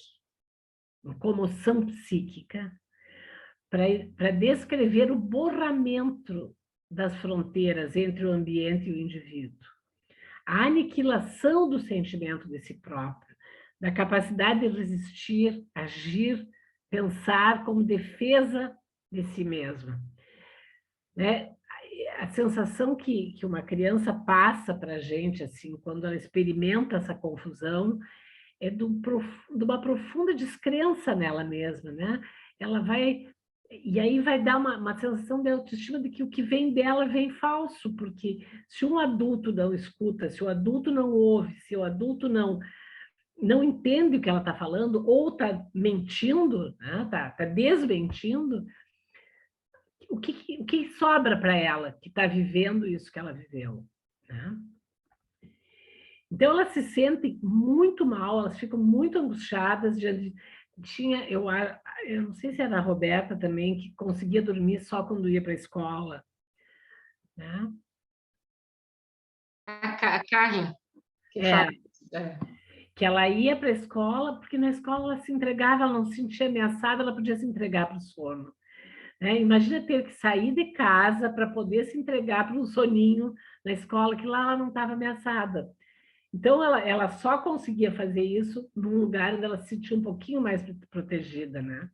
[SPEAKER 4] em comoção psíquica, para descrever o borramento das fronteiras entre o ambiente e o indivíduo. A aniquilação do sentimento de si próprio, da capacidade de resistir, agir, pensar como defesa de si mesma. Né? A sensação que uma criança passa para a gente, assim, quando ela experimenta essa confusão, é de uma profunda descrença nela mesma, né? Ela vai... E aí vai dar uma sensação de autoestima de que o que vem dela vem falso, porque se um adulto não escuta, se o adulto não ouve, se o adulto não entende o que ela está falando, ou está mentindo, né? Tá desmentindo, o que sobra para ela que está vivendo isso que ela viveu, né? Então, elas se sentem muito mal, elas ficam muito angustiadas. Eu não sei se era a Roberta também, que conseguia dormir só quando ia para a escola, né?
[SPEAKER 3] A Carla, que
[SPEAKER 4] É.
[SPEAKER 3] fala.
[SPEAKER 4] Que ela ia para a escola, porque na escola ela se entregava, ela não se sentia ameaçada, ela podia se entregar para o sono. Né? Imagina ter que sair de casa para poder se entregar para um soninho na escola, que lá ela não estava ameaçada. Então, ela só conseguia fazer isso num lugar onde ela se sentia um pouquinho mais protegida, né?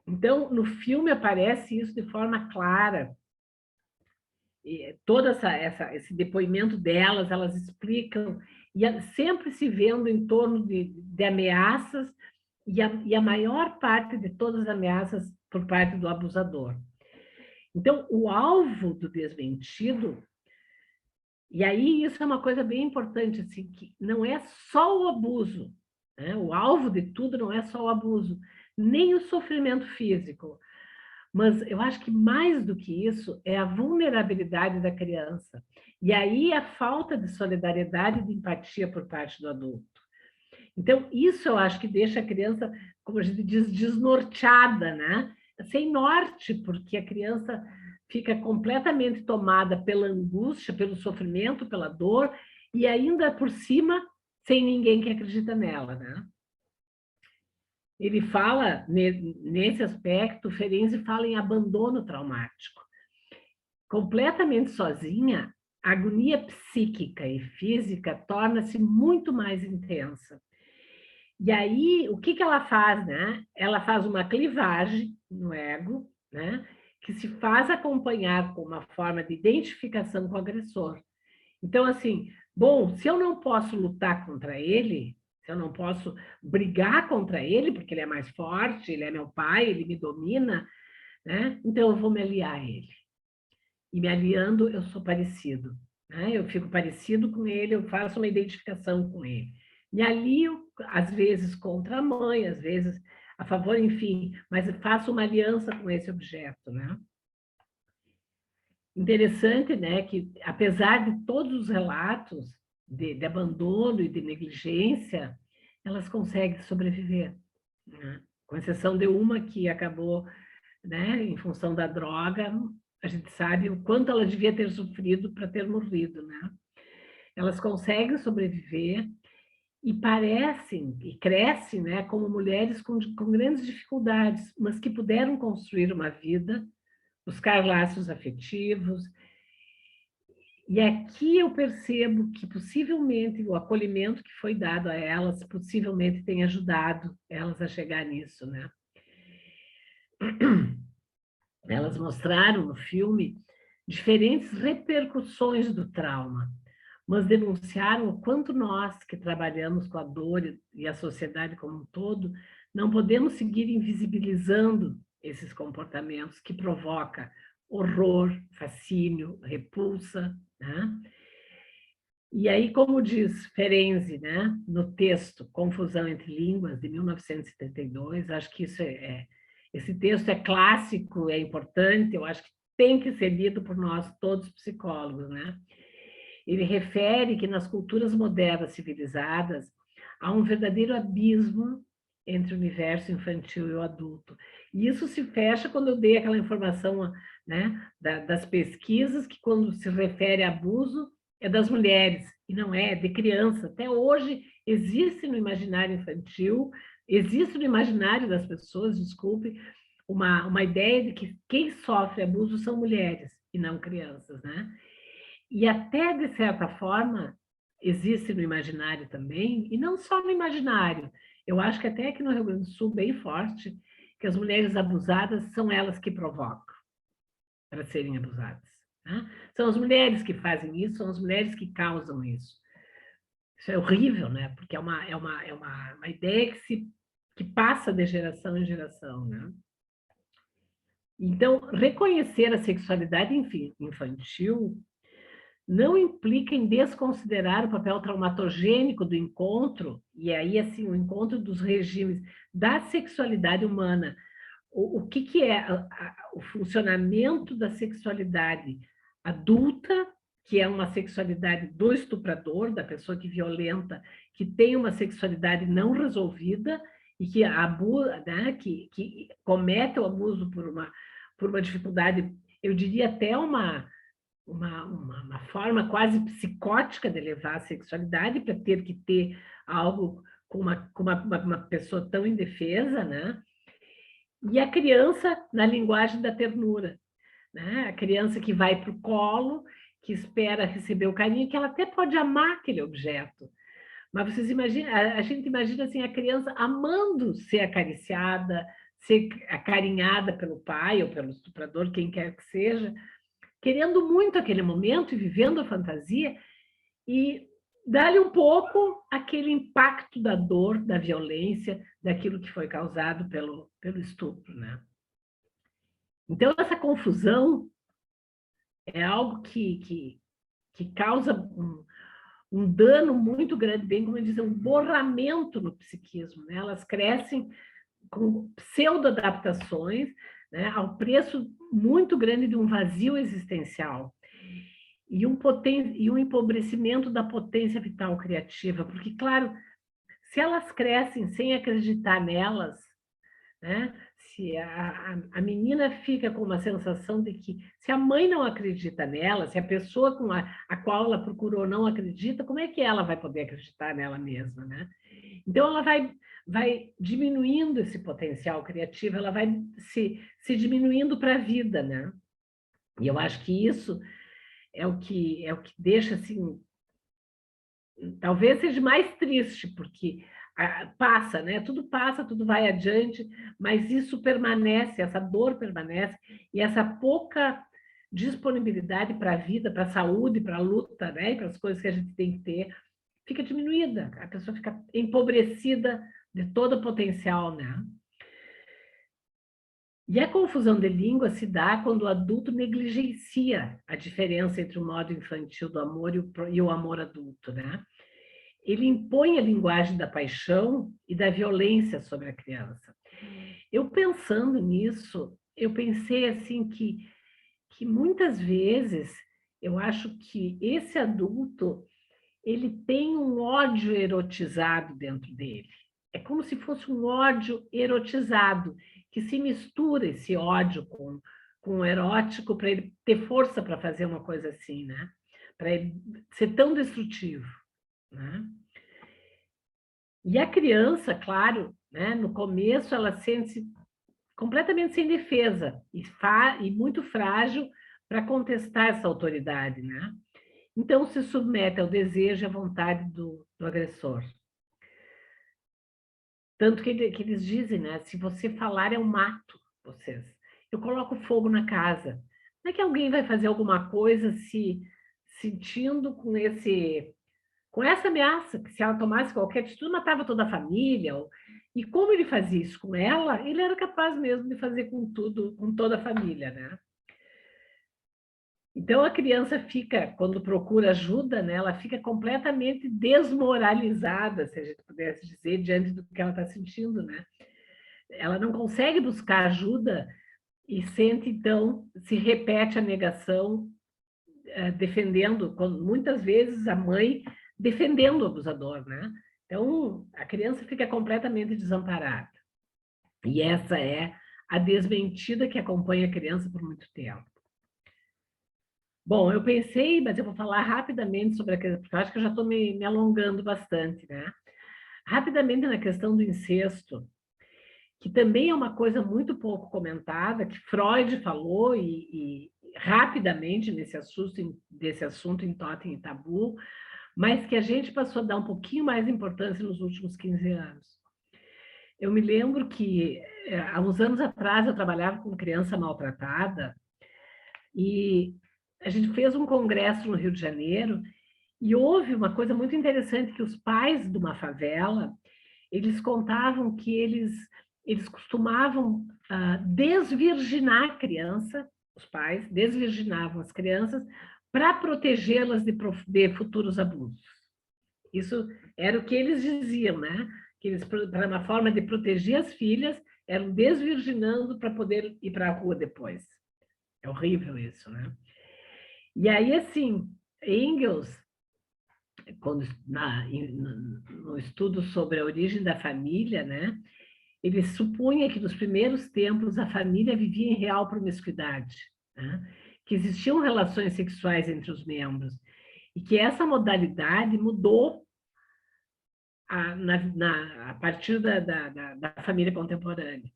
[SPEAKER 4] Então, no filme aparece isso de forma clara. E todo esse depoimento delas, elas explicam, e sempre se vendo em torno de ameaças, e a maior parte de todas as ameaças por parte do abusador. Então, o alvo do desmentido, e aí isso é uma coisa bem importante, assim, que não é só o abuso, né? O alvo de tudo não é só o abuso, nem o sofrimento físico, mas eu acho que mais do que isso é a vulnerabilidade da criança. E aí a falta de solidariedade e de empatia por parte do adulto. Então, isso eu acho que deixa a criança, como a gente diz, desnorteada, né? Sem norte, porque a criança fica completamente tomada pela angústia, pelo sofrimento, pela dor, e ainda por cima, sem ninguém que acredita nela, né? Ele fala, nesse aspecto, Ferenczi fala em abandono traumático. Completamente sozinha, a agonia psíquica e física torna-se muito mais intensa. E aí, o que ela faz, né? Ela faz uma clivagem no ego, né? Que se faz acompanhar com uma forma de identificação com o agressor. Então, assim, bom, se eu não posso lutar contra ele, se eu não posso brigar contra ele, porque ele é mais forte, ele é meu pai, ele me domina, né? Então eu vou me aliar a ele. E me aliando, eu sou parecido, né? Eu fico parecido com ele, eu faço uma identificação com ele. Me alio, às vezes, contra a mãe, às vezes a favor, enfim, mas faço uma aliança com esse objeto, né? Interessante, né, que apesar de todos os relatos de abandono e de negligência, elas conseguem sobreviver, né? Com exceção de uma que acabou, né, em função da droga, a gente sabe o quanto ela devia ter sofrido para ter morrido, né? Elas conseguem sobreviver e parecem e crescem, né, como mulheres com grandes dificuldades, mas que puderam construir uma vida, buscar laços afetivos. E aqui eu percebo que possivelmente o acolhimento que foi dado a elas, possivelmente tenha ajudado elas a chegar nisso, né? Elas mostraram no filme diferentes repercussões do trauma, mas denunciaram o quanto nós, que trabalhamos com a dor e a sociedade como um todo, não podemos seguir invisibilizando esses comportamentos que provocam horror, fascínio, repulsa, né? E aí, como diz Ferenczi, né, no texto Confusão entre Línguas, de 1972, acho que esse texto é clássico, é importante, eu acho que tem que ser lido por nós, todos psicólogos, né? Ele refere que nas culturas modernas civilizadas há um verdadeiro abismo entre o universo infantil e o adulto. E isso se fecha quando eu dei aquela informação, né, das pesquisas, que quando se refere a abuso, é das mulheres, e não é de criança. Até hoje existe no imaginário infantil, existe no imaginário das pessoas, desculpe, uma ideia de que quem sofre abuso são mulheres e não crianças, né? E até, de certa forma, existe no imaginário também, e não só no imaginário, eu acho que até aqui no Rio Grande do Sul, bem forte, que as mulheres abusadas são elas que provocam para serem abusadas. Né? São as mulheres que fazem isso, são as mulheres que causam isso. Isso é horrível, né? Porque é uma ideia que passa de geração em geração, né? Então, reconhecer a sexualidade infantil não implica em desconsiderar o papel traumatogênico do encontro, e aí, assim, o encontro dos regimes da sexualidade humana. O que é o funcionamento da sexualidade adulta, que é uma sexualidade do estuprador, da pessoa que violenta, que tem uma sexualidade não resolvida e que abusa, né, que comete o abuso por uma dificuldade, eu diria até uma forma quase psicótica de levar a sexualidade para ter que ter algo com uma pessoa tão indefesa, né? E a criança na linguagem da ternura, né? A criança que vai para o colo, que espera receber o carinho, que ela até pode amar aquele objeto. Mas vocês imaginam, a gente imagina assim, a criança amando ser acariciada, ser acarinhada pelo pai ou pelo estuprador, quem quer que seja, querendo muito aquele momento e vivendo a fantasia, e dá-lhe um pouco aquele impacto da dor, da violência, daquilo que foi causado pelo estupro, né? Então, essa confusão é algo que causa um dano muito grande, bem como dizer, um borramento no psiquismo, né? Elas crescem com pseudo-adaptações, né, ao preço muito grande de um vazio existencial e um empobrecimento da potência vital criativa, porque, claro, se elas crescem sem acreditar nelas, né, se a menina fica com uma sensação de que, se a mãe não acredita nela, se a pessoa com a qual ela procurou não acredita, como é que ela vai poder acreditar nela mesma, né? Então, ela vai diminuindo esse potencial criativo, ela vai se diminuindo para a vida, né? E eu acho que isso é o que deixa, assim, talvez seja mais triste, porque passa, né? Tudo passa, tudo vai adiante, mas isso permanece, essa dor permanece, e essa pouca disponibilidade para a vida, para a saúde, para a luta, né? E para as coisas que a gente tem que ter, fica diminuída, a pessoa fica empobrecida de todo o potencial, né? E a confusão de língua se dá quando o adulto negligencia a diferença entre o modo infantil do amor e o amor adulto, né? Ele impõe a linguagem da paixão e da violência sobre a criança. Eu pensando nisso, eu pensei assim que muitas vezes eu acho que esse adulto ele tem um ódio erotizado dentro dele. É como se fosse um ódio erotizado, que se mistura esse ódio com o erótico para ele ter força para fazer uma coisa assim, né? Para ele ser tão destrutivo, né? E a criança, claro, né, no começo ela sente-se completamente sem defesa e muito frágil para contestar essa autoridade, né? Então, se submete ao desejo e à vontade do agressor. Tanto que eles dizem, né? Se você falar, eu mato vocês. Eu coloco fogo na casa. Não é que alguém vai fazer alguma coisa se sentindo com essa ameaça, que se ela tomasse qualquer atitude, matava toda a família. E como ele fazia isso com ela, ele era capaz mesmo de fazer com tudo, com toda a família, né? Então, a criança fica, quando procura ajuda, né, ela fica completamente desmoralizada, se a gente pudesse dizer, diante do que ela está sentindo, né? Ela não consegue buscar ajuda e sente, então, se repete a negação, defendendo, muitas vezes a mãe defendendo o abusador, né? Então, a criança fica completamente desamparada. E essa é a desmentida que acompanha a criança por muito tempo. Bom, eu pensei, mas eu vou falar rapidamente sobre a questão, porque eu acho que eu já estou me alongando bastante, né? Rapidamente na questão do incesto, que também é uma coisa muito pouco comentada, que Freud falou e rapidamente desse assunto em Totem e Tabu, mas que a gente passou a dar um pouquinho mais de importância nos últimos 15 anos. Eu me lembro que, há uns anos atrás, eu trabalhava com criança maltratada e a gente fez um congresso no Rio de Janeiro e houve uma coisa muito interessante, que os pais de uma favela, eles contavam que eles costumavam desvirginar a criança, os pais desvirginavam as crianças para protegê-las de futuros abusos. Isso era o que eles diziam, né? Que eles, para uma forma de proteger as filhas, eram desvirginando para poder ir para a rua depois. É horrível isso, né? E aí, assim, Engels, no estudo sobre a origem da família, né, ele supunha que nos primeiros tempos a família vivia em real promiscuidade, né, que existiam relações sexuais entre os membros e que essa modalidade mudou a partir da família contemporânea.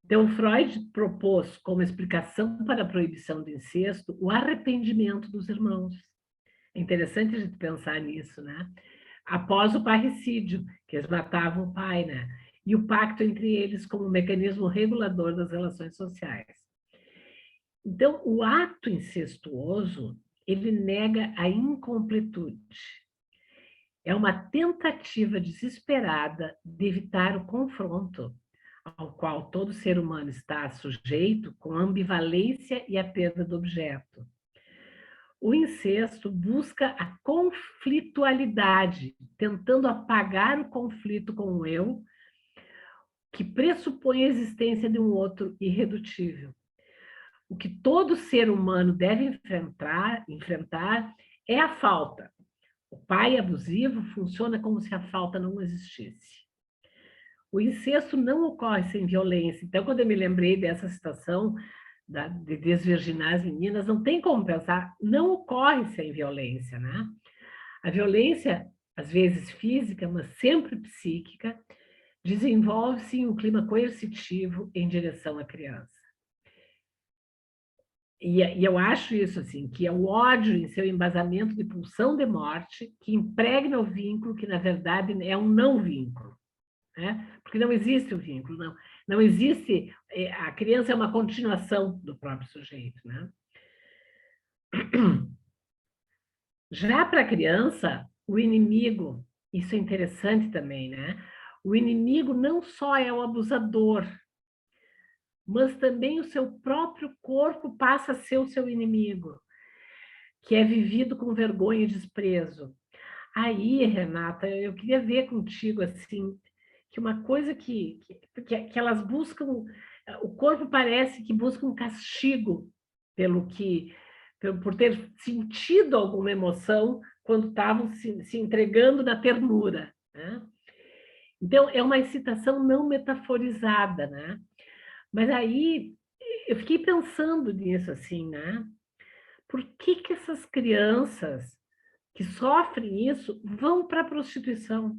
[SPEAKER 4] Então, Freud propôs como explicação para a proibição do incesto o arrependimento dos irmãos. É interessante a gente pensar nisso, né? Após o parricídio, que eles matavam o pai, né? E o pacto entre eles como um mecanismo regulador das relações sociais. Então, o ato incestuoso, ele nega a incompletude. É uma tentativa desesperada de evitar o confronto ao qual todo ser humano está sujeito com a ambivalência e a perda do objeto. O incesto busca a conflitualidade, tentando apagar o conflito com o eu, que pressupõe a existência de um outro irredutível. O que todo ser humano deve enfrentar é a falta. O pai abusivo funciona como se a falta não existisse. O incesto não ocorre sem violência. Então, quando eu me lembrei dessa situação de desvirginar as meninas, não tem como pensar, não ocorre sem violência, né? A violência, às vezes física, mas sempre psíquica, desenvolve-se em um clima coercitivo em direção à criança. E eu acho isso, assim, que é o ódio em seu embasamento de pulsão de morte que impregna o vínculo que, na verdade, é um não vínculo. Né? Porque não existe o vínculo, não existe, a criança é uma continuação do próprio sujeito. Né? Já para a criança, o inimigo, isso é interessante também, né? O inimigo não só é o abusador, mas também o seu próprio corpo passa a ser o seu inimigo, que é vivido com vergonha e desprezo. Aí, Renata, eu queria ver contigo, assim, que uma coisa que elas buscam, o corpo parece que busca um castigo por ter sentido alguma emoção quando estavam se entregando na ternura, né? Então, é uma excitação não metaforizada, né? Mas aí, eu fiquei pensando nisso, assim, né? Por que essas crianças que sofrem isso vão para a prostituição?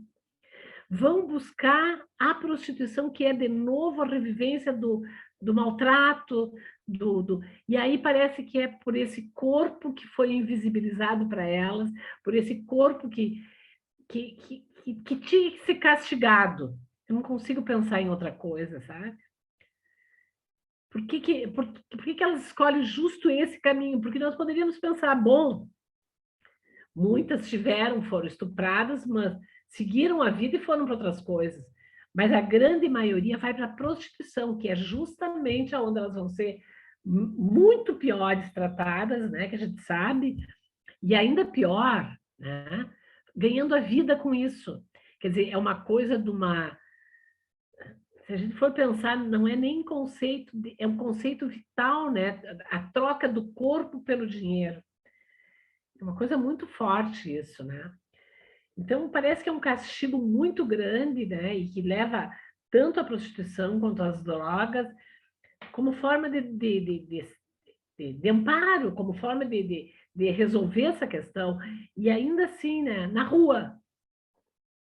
[SPEAKER 4] Vão buscar a prostituição, que é, de novo, a revivência do maltrato, e aí parece que é por esse corpo que foi invisibilizado para elas, por esse corpo que tinha que ser castigado. Eu não consigo pensar em outra coisa, sabe? Por que elas escolhem justo esse caminho? Porque nós poderíamos pensar, bom, muitas foram estupradas, mas seguiram a vida e foram para outras coisas. Mas a grande maioria vai para a prostituição, que é justamente onde elas vão ser muito piores tratadas, né, que a gente sabe, e ainda pior, né, ganhando a vida com isso. Quer dizer, é uma coisa de uma... Se a gente for pensar, não é nem conceito, é um conceito vital, né? A troca do corpo pelo dinheiro. É uma coisa muito forte isso, né? Então, parece que é um castigo muito grande, né? E que leva tanto à prostituição quanto às drogas, como forma de amparo, como forma de resolver essa questão. E ainda assim, né? Na rua.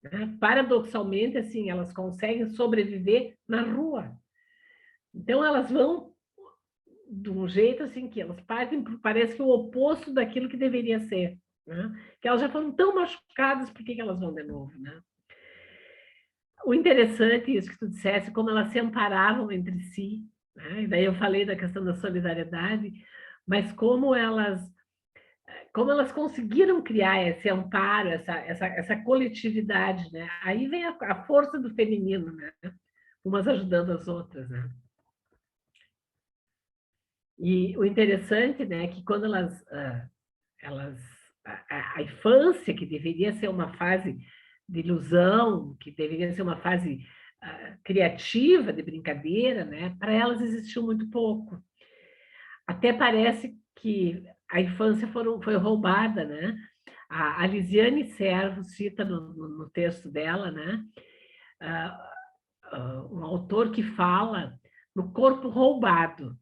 [SPEAKER 4] Né? Paradoxalmente, assim, elas conseguem sobreviver na rua. Então, elas vão de um jeito assim que elas partem, parece que o oposto daquilo que deveria ser. Né? Que elas já foram tão machucadas, por que elas vão de novo? Né? O interessante, isso que tu dissesse, como elas se amparavam entre si, né? E daí eu falei da questão da solidariedade, mas como elas conseguiram criar esse amparo, essa coletividade, né? Aí vem a força do feminino, né? Umas ajudando as outras, né? E o interessante, né, é que quando a infância, que deveria ser uma fase de ilusão, que deveria ser uma fase criativa, de brincadeira, né, para elas existiu muito pouco. Até parece que a infância foi roubada, né? A Lisiane Servo cita no texto dela, né? Um autor que fala no corpo roubado,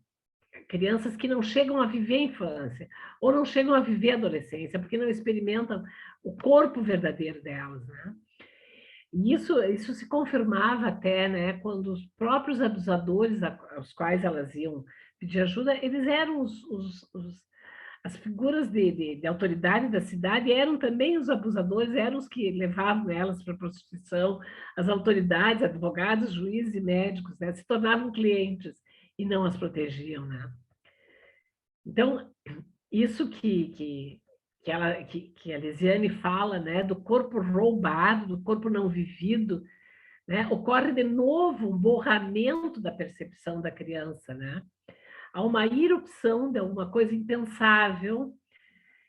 [SPEAKER 4] crianças que não chegam a viver a infância ou não chegam a viver a adolescência, porque não experimentam o corpo verdadeiro delas, né? E isso se confirmava até, né, quando os próprios abusadores aos quais elas iam pedir ajuda, eles eram as figuras de autoridade da cidade, eram também os abusadores, eram os que levavam elas para a prostituição, as autoridades, advogados, juízes e médicos, né, se tornavam clientes e não as protegiam, né? Então, isso que a Lisiane fala, né, do corpo roubado, do corpo não vivido, né, ocorre de novo um borramento da percepção da criança, né? Há uma irrupção de alguma coisa impensável,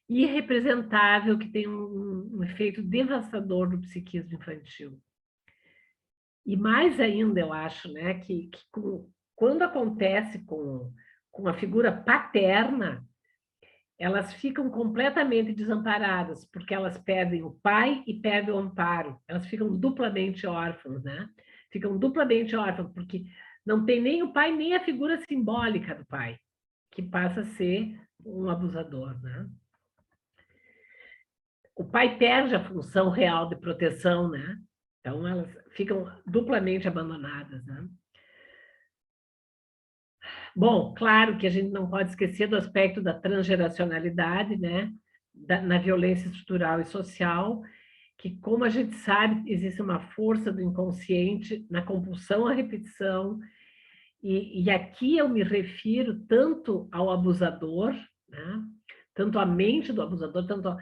[SPEAKER 4] irrepresentável, que tem um efeito devastador no psiquismo infantil. E mais ainda, eu acho, né, que quando acontece com a figura paterna, elas ficam completamente desamparadas, porque elas perdem o pai e perdem o amparo. Elas ficam duplamente órfãs, né? Ficam duplamente órfãs, porque não tem nem o pai, nem a figura simbólica do pai, que passa a ser um abusador, né? O pai perde a função real de proteção, né? Então, elas ficam duplamente abandonadas, né? Bom, claro que a gente não pode esquecer do aspecto da transgeracionalidade, né? Na violência estrutural e social, que, como a gente sabe, existe uma força do inconsciente na compulsão à repetição, e aqui eu me refiro tanto ao abusador, né? Tanto à mente do abusador, tanto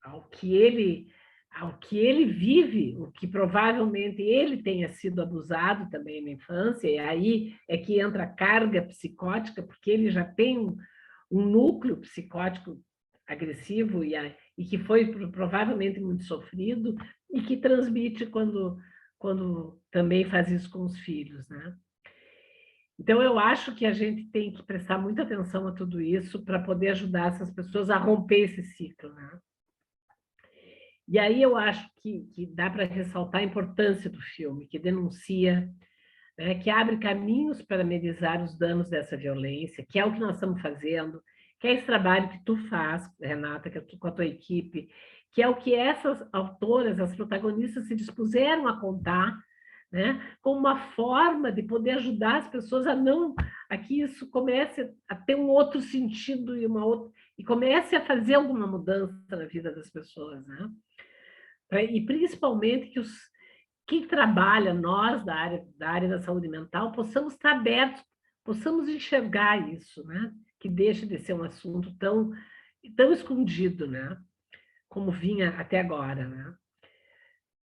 [SPEAKER 4] ao que ele vive, o que provavelmente ele tenha sido abusado também na infância, e aí é que entra a carga psicótica, porque ele já tem um núcleo psicótico agressivo e que foi provavelmente muito sofrido e que transmite quando também faz isso com os filhos, né? Então, eu acho que a gente tem que prestar muita atenção a tudo isso para poder ajudar essas pessoas a romper esse ciclo, né? E aí eu acho que dá para ressaltar a importância do filme, que denuncia, né, que abre caminhos para amenizar os danos dessa violência, que é o que nós estamos fazendo, que é esse trabalho que tu faz, Renata, que tu com a tua equipe, que é o que essas autoras, as protagonistas, se dispuseram a contar, né, como uma forma de poder ajudar as pessoas a que isso comece a ter um outro sentido e comece a fazer alguma mudança na vida das pessoas, né? E principalmente que quem trabalha, nós da área da saúde mental, possamos estar abertos, possamos enxergar isso, né? Que deixe de ser um assunto tão escondido, né? Como vinha até agora, né?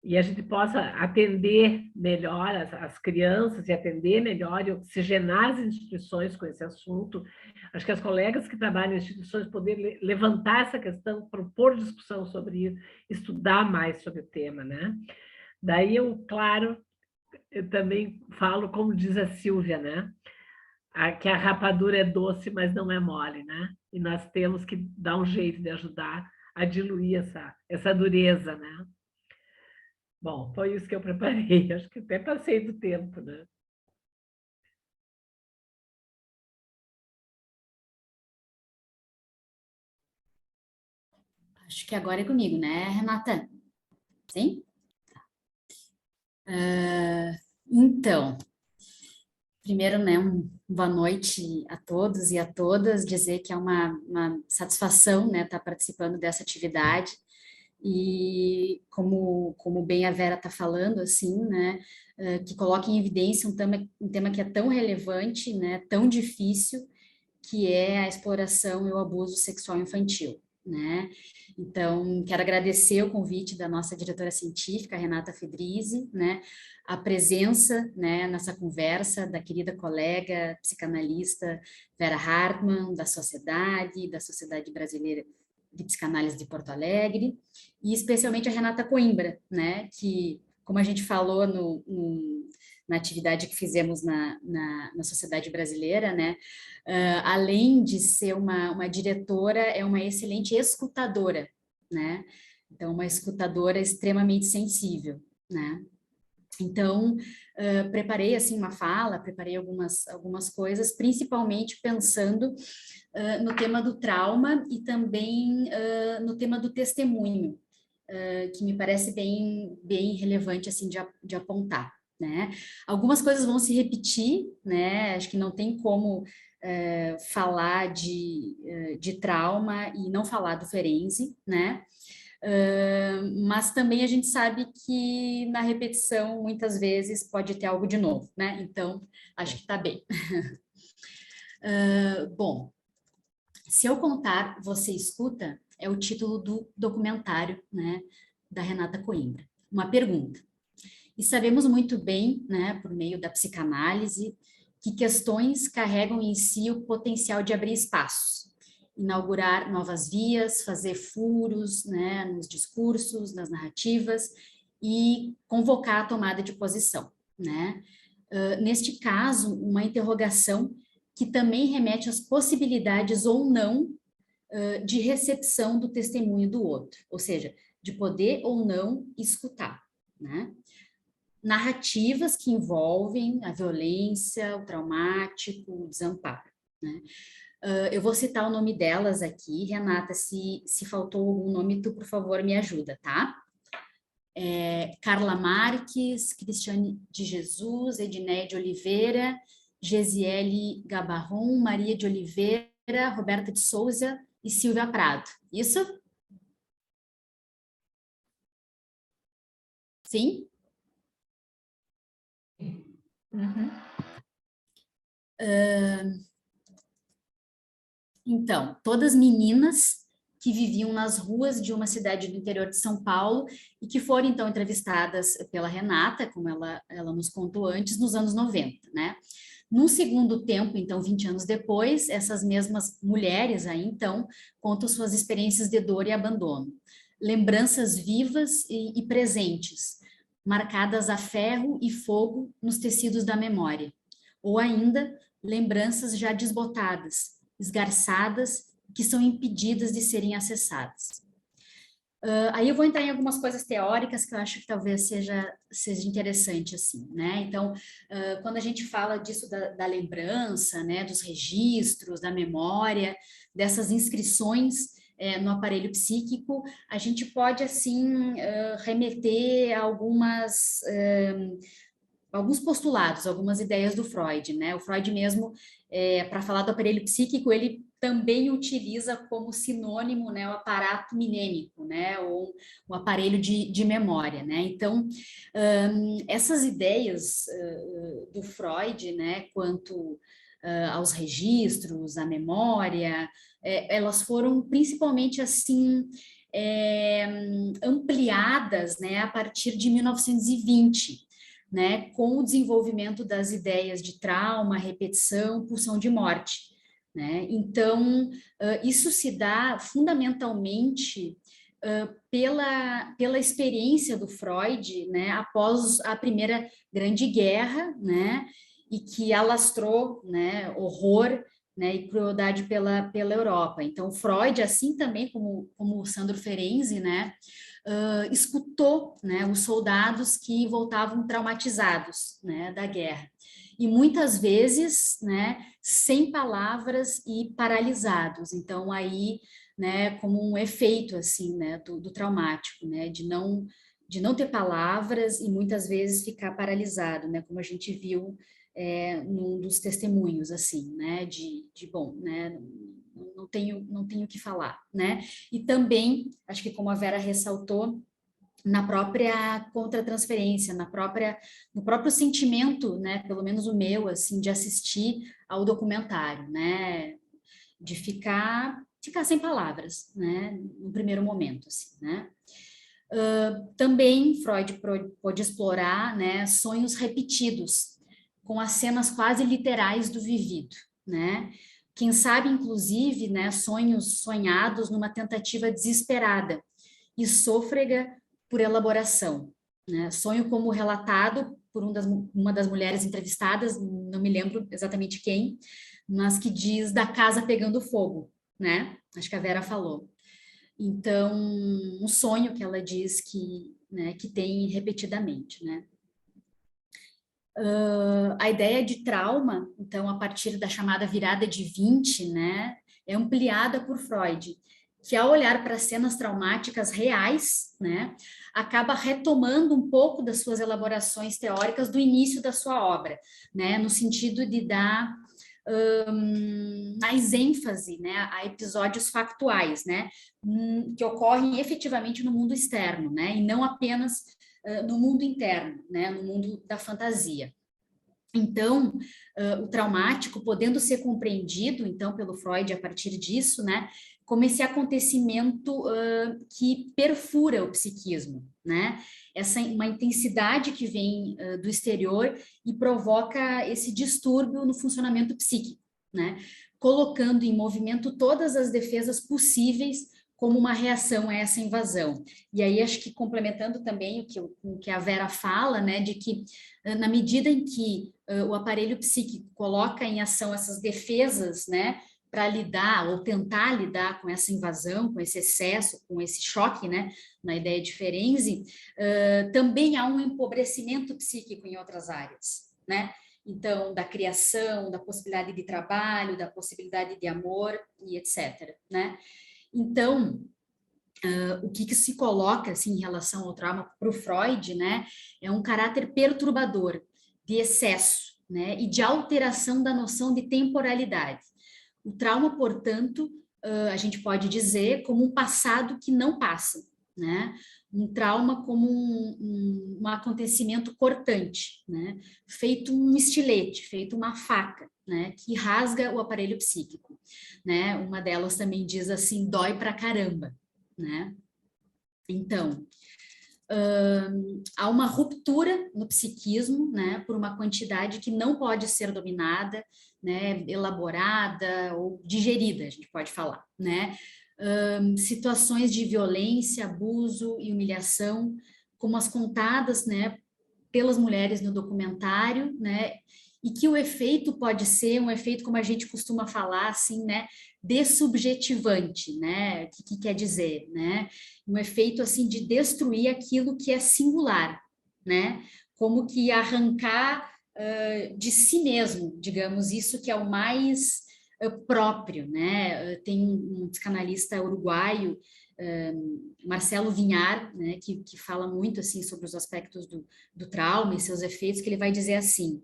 [SPEAKER 4] E a gente possa atender melhor as crianças e atender melhor e oxigenar as instituições com esse assunto. Acho que as colegas que trabalham em instituições poderem levantar essa questão, propor discussão sobre isso, estudar mais sobre o tema, né? Daí claro, eu também falo, como diz a Silvia, né? Que a rapadura é doce, mas não é mole, né? E nós temos que dar um jeito de ajudar a diluir essa dureza, né? Bom, foi isso que eu preparei. Acho que até passei do tempo, né?
[SPEAKER 2] Acho que agora é comigo, né, Renata? Sim? Então, primeiro, né, boa noite a todos e a todas, dizer que é uma satisfação, né, estar participando dessa atividade. E como bem a Vera está falando, assim, né, que coloca em evidência um tema que é tão relevante, né, tão difícil, que é a exploração e o abuso sexual infantil, né? Então, quero agradecer o convite da nossa diretora científica, Renata Fedrizzi, né, a presença, né, nessa conversa da querida colega psicanalista Vera Hartmann, da Sociedade Brasileira de Psicanálise de Porto Alegre, e especialmente a Renata Coimbra, né, que, como a gente falou na atividade que fizemos na sociedade brasileira, né? Além de ser uma diretora, é uma excelente escutadora, né? Então, uma escutadora extremamente sensível, né? Então, preparei, assim, uma fala, preparei algumas coisas, principalmente pensando no tema do trauma e também no tema do testemunho, que me parece bem relevante, assim, de apontar, né? Algumas coisas vão se repetir, né? Acho que não tem como falar de trauma e não falar do Ferenczi, né? Mas também a gente sabe que na repetição, muitas vezes, pode ter algo de novo, né? Então, acho que está bem. Bom, Se Eu Contar, Você Escuta é o título do documentário, né, da Renata Coimbra. Uma pergunta. E sabemos muito bem, né, por meio da psicanálise, que questões carregam em si o potencial de abrir espaços, inaugurar novas vias, fazer furos, né, nos discursos, nas narrativas e convocar a tomada de posição, né? Neste caso, uma interrogação que também remete às possibilidades ou não de recepção do testemunho do outro, ou seja, de poder ou não escutar, né? Narrativas que envolvem a violência, o traumático, o desamparo, né? Eu vou citar o nome delas aqui. Renata, se faltou algum nome, tu, por favor, me ajuda, tá? Carla Marques, Cristiane de Jesus, Edneia de Oliveira, Gesiele Gabarron, Maria de Oliveira, Roberta de Souza e Silvia Prado. Isso? Sim?
[SPEAKER 3] Uhum.
[SPEAKER 2] Então, todas meninas que viviam nas ruas de uma cidade do interior de São Paulo e que foram, então, entrevistadas pela Renata, como ela nos contou antes, nos anos 90, né? Num segundo tempo, então, 20 anos depois, essas mesmas mulheres aí, então, contam suas experiências de dor e abandono. Lembranças vivas e presentes, marcadas a ferro e fogo nos tecidos da memória. Ou ainda, lembranças já desbotadas, esgarçadas, que são impedidas de serem acessadas. Aí eu vou entrar em algumas coisas teóricas que eu acho que talvez seja interessante, assim, né? Então, quando a gente fala disso da lembrança, né, dos registros, da memória, dessas inscrições no aparelho psíquico, a gente pode, assim, remeter a alguns postulados, algumas ideias do Freud, né? O Freud mesmo, para falar do aparelho psíquico, ele também utiliza como sinônimo, né, o aparato mnêmico, né, ou o aparelho de memória, né? Então, essas ideias do Freud, né, quanto aos registros, à memória, elas foram principalmente assim ampliadas, né, a partir de 1920. Né, com o desenvolvimento das ideias de trauma, repetição, pulsão de morte. Né? Então, isso se dá fundamentalmente pela experiência do Freud, né, após a Primeira Grande Guerra, né, e que alastrou, né, horror, né, e crueldade pela Europa. Então, Freud, assim também como o Sandro Ferenczi, né, escutou, né, os soldados que voltavam traumatizados, né, da guerra. E muitas vezes, né, sem palavras e paralisados. Então, aí, né, como um efeito, assim, né, do traumático, né, de não ter palavras e muitas vezes ficar paralisado, né, como a gente viu num dos testemunhos, assim, né, bom, né, não tenho o que falar, né? E também, acho que como a Vera ressaltou, na própria contratransferência, no próprio sentimento, né, pelo menos o meu, assim, de assistir ao documentário, né, de ficar sem palavras, né, no primeiro momento, assim, né. Também Freud pôde explorar, né, sonhos repetidos, com as cenas quase literais do vivido, né, quem sabe, inclusive, né, sonhos sonhados numa tentativa desesperada e sôfrega por elaboração, né? Sonho como relatado por uma das mulheres entrevistadas, não me lembro exatamente quem, mas que diz da casa pegando fogo, né? Acho que a Vera falou. Então, um sonho que ela diz que, né, que tem repetidamente, né? A ideia de trauma, então, a partir da chamada virada de 20, né, é ampliada por Freud, que ao olhar para cenas traumáticas reais, né, acaba retomando um pouco das suas elaborações teóricas do início da sua obra, né, no sentido de dar mais ênfase, né, a episódios factuais, né, que ocorrem efetivamente no mundo externo, né, e não apenas no mundo interno, né, no mundo da fantasia. Então, o traumático, podendo ser compreendido, então, pelo Freud a partir disso, né, como esse acontecimento que perfura o psiquismo, né, uma intensidade que vem do exterior e provoca esse distúrbio no funcionamento psíquico, né, colocando em movimento todas as defesas possíveis como uma reação a essa invasão. E aí, acho que complementando também o que a Vera fala, né, de que na medida em que o aparelho psíquico coloca em ação essas defesas, né, para lidar ou tentar lidar com essa invasão, com esse excesso, com esse choque, né, na ideia de Ferenczi, também há um empobrecimento psíquico em outras áreas, né? Então, da criação, da possibilidade de trabalho, da possibilidade de amor e etc., né? Então, o que se coloca assim, em relação ao trauma para o Freud, né, é um caráter perturbador, de excesso, né, e de alteração da noção de temporalidade. O trauma, portanto, a gente pode dizer como um passado que não passa, né? Um trauma como um acontecimento cortante, né? Feito um estilete, feito uma faca, né? Que rasga o aparelho psíquico, né? Uma delas também diz assim, dói pra caramba, né? Então, há uma ruptura no psiquismo, né, por uma quantidade que não pode ser dominada, né, elaborada ou digerida, a gente pode falar, né? Situações de violência, abuso e humilhação, como as contadas, né, pelas mulheres no documentário, né? E que o efeito pode ser um efeito, como a gente costuma falar, assim, né, dessubjetivante, né? O que quer dizer, né? Um efeito, assim, de destruir aquilo que é singular, né? Como que arrancar de si mesmo, digamos, isso que é o mais próprio, né? Tem um psicanalista uruguaio, Marcelo Vinhar, né, que fala muito assim sobre os aspectos do trauma e seus efeitos, que ele vai dizer assim,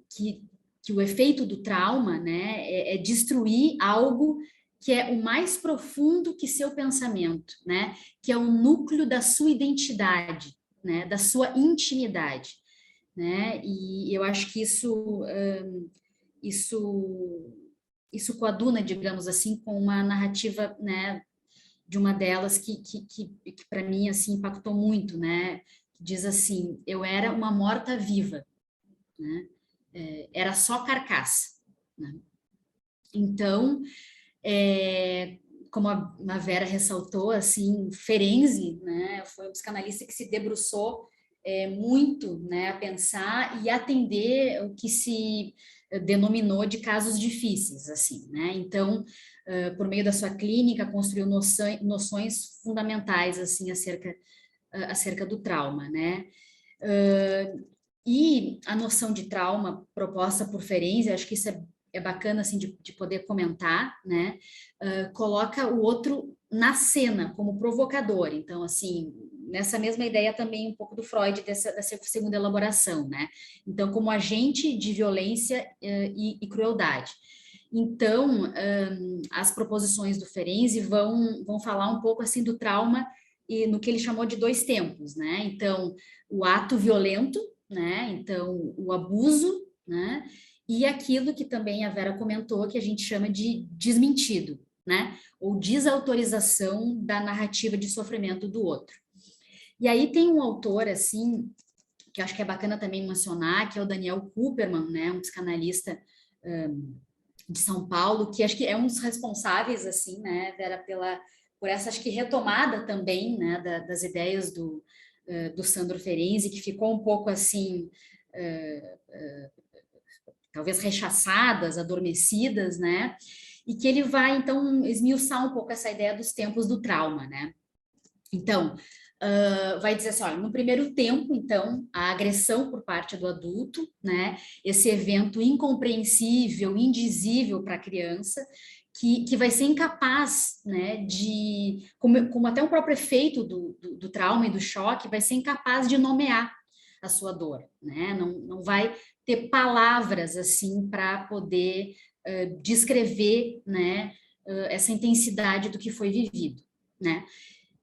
[SPEAKER 2] que o efeito do trauma, né, é destruir algo que é o mais profundo que seu pensamento, né, que é o núcleo da sua identidade, né, da sua intimidade, né, e eu acho que isso coaduna, digamos assim, com uma narrativa, né, de uma delas que para mim assim impactou muito, né? Diz assim: eu era uma morta-viva, né? Era só carcaça, né? Então, como a Vera ressaltou, assim, Ferenczi, né? Foi um psicanalista que se debruçou muito, né, a pensar e atender o que se denominou de casos difíceis, assim, né? Então, por meio da sua clínica, construiu noções fundamentais, assim, acerca do trauma, né? E a noção de trauma proposta por Ferenczi, acho que isso é bacana, assim, de poder comentar, né? Coloca o outro na cena, como provocador. Então, assim, nessa mesma ideia também um pouco do Freud, dessa segunda elaboração, né? Então, como agente de violência e crueldade. Então, as proposições do Ferenczi vão falar um pouco, assim, do trauma e no que ele chamou de dois tempos, né? Então, o ato violento, né? Então, o abuso, né? E aquilo que também a Vera comentou, que a gente chama de desmentido, né? Ou desautorização da narrativa de sofrimento do outro. E aí tem um autor, assim, que eu acho que é bacana também mencionar, que é o Daniel Kuperman, né? Um psicanalista de São Paulo, que acho que é um dos responsáveis, assim, né, Vera, por essa, acho que, retomada também, né, das ideias do Sandro Ferenczi, que ficou um pouco assim, talvez rechaçadas, adormecidas, né? E que ele vai, então, esmiuçar um pouco essa ideia dos tempos do trauma, né? Então, vai dizer assim, olha, no primeiro tempo, então, a agressão por parte do adulto, né? Esse evento incompreensível, indizível para a criança, que vai ser incapaz, né, de, como até o próprio efeito do trauma e do choque, vai ser incapaz de nomear a sua dor, né? Não vai ter palavras, assim, para poder descrever, né, essa intensidade do que foi vivido, né?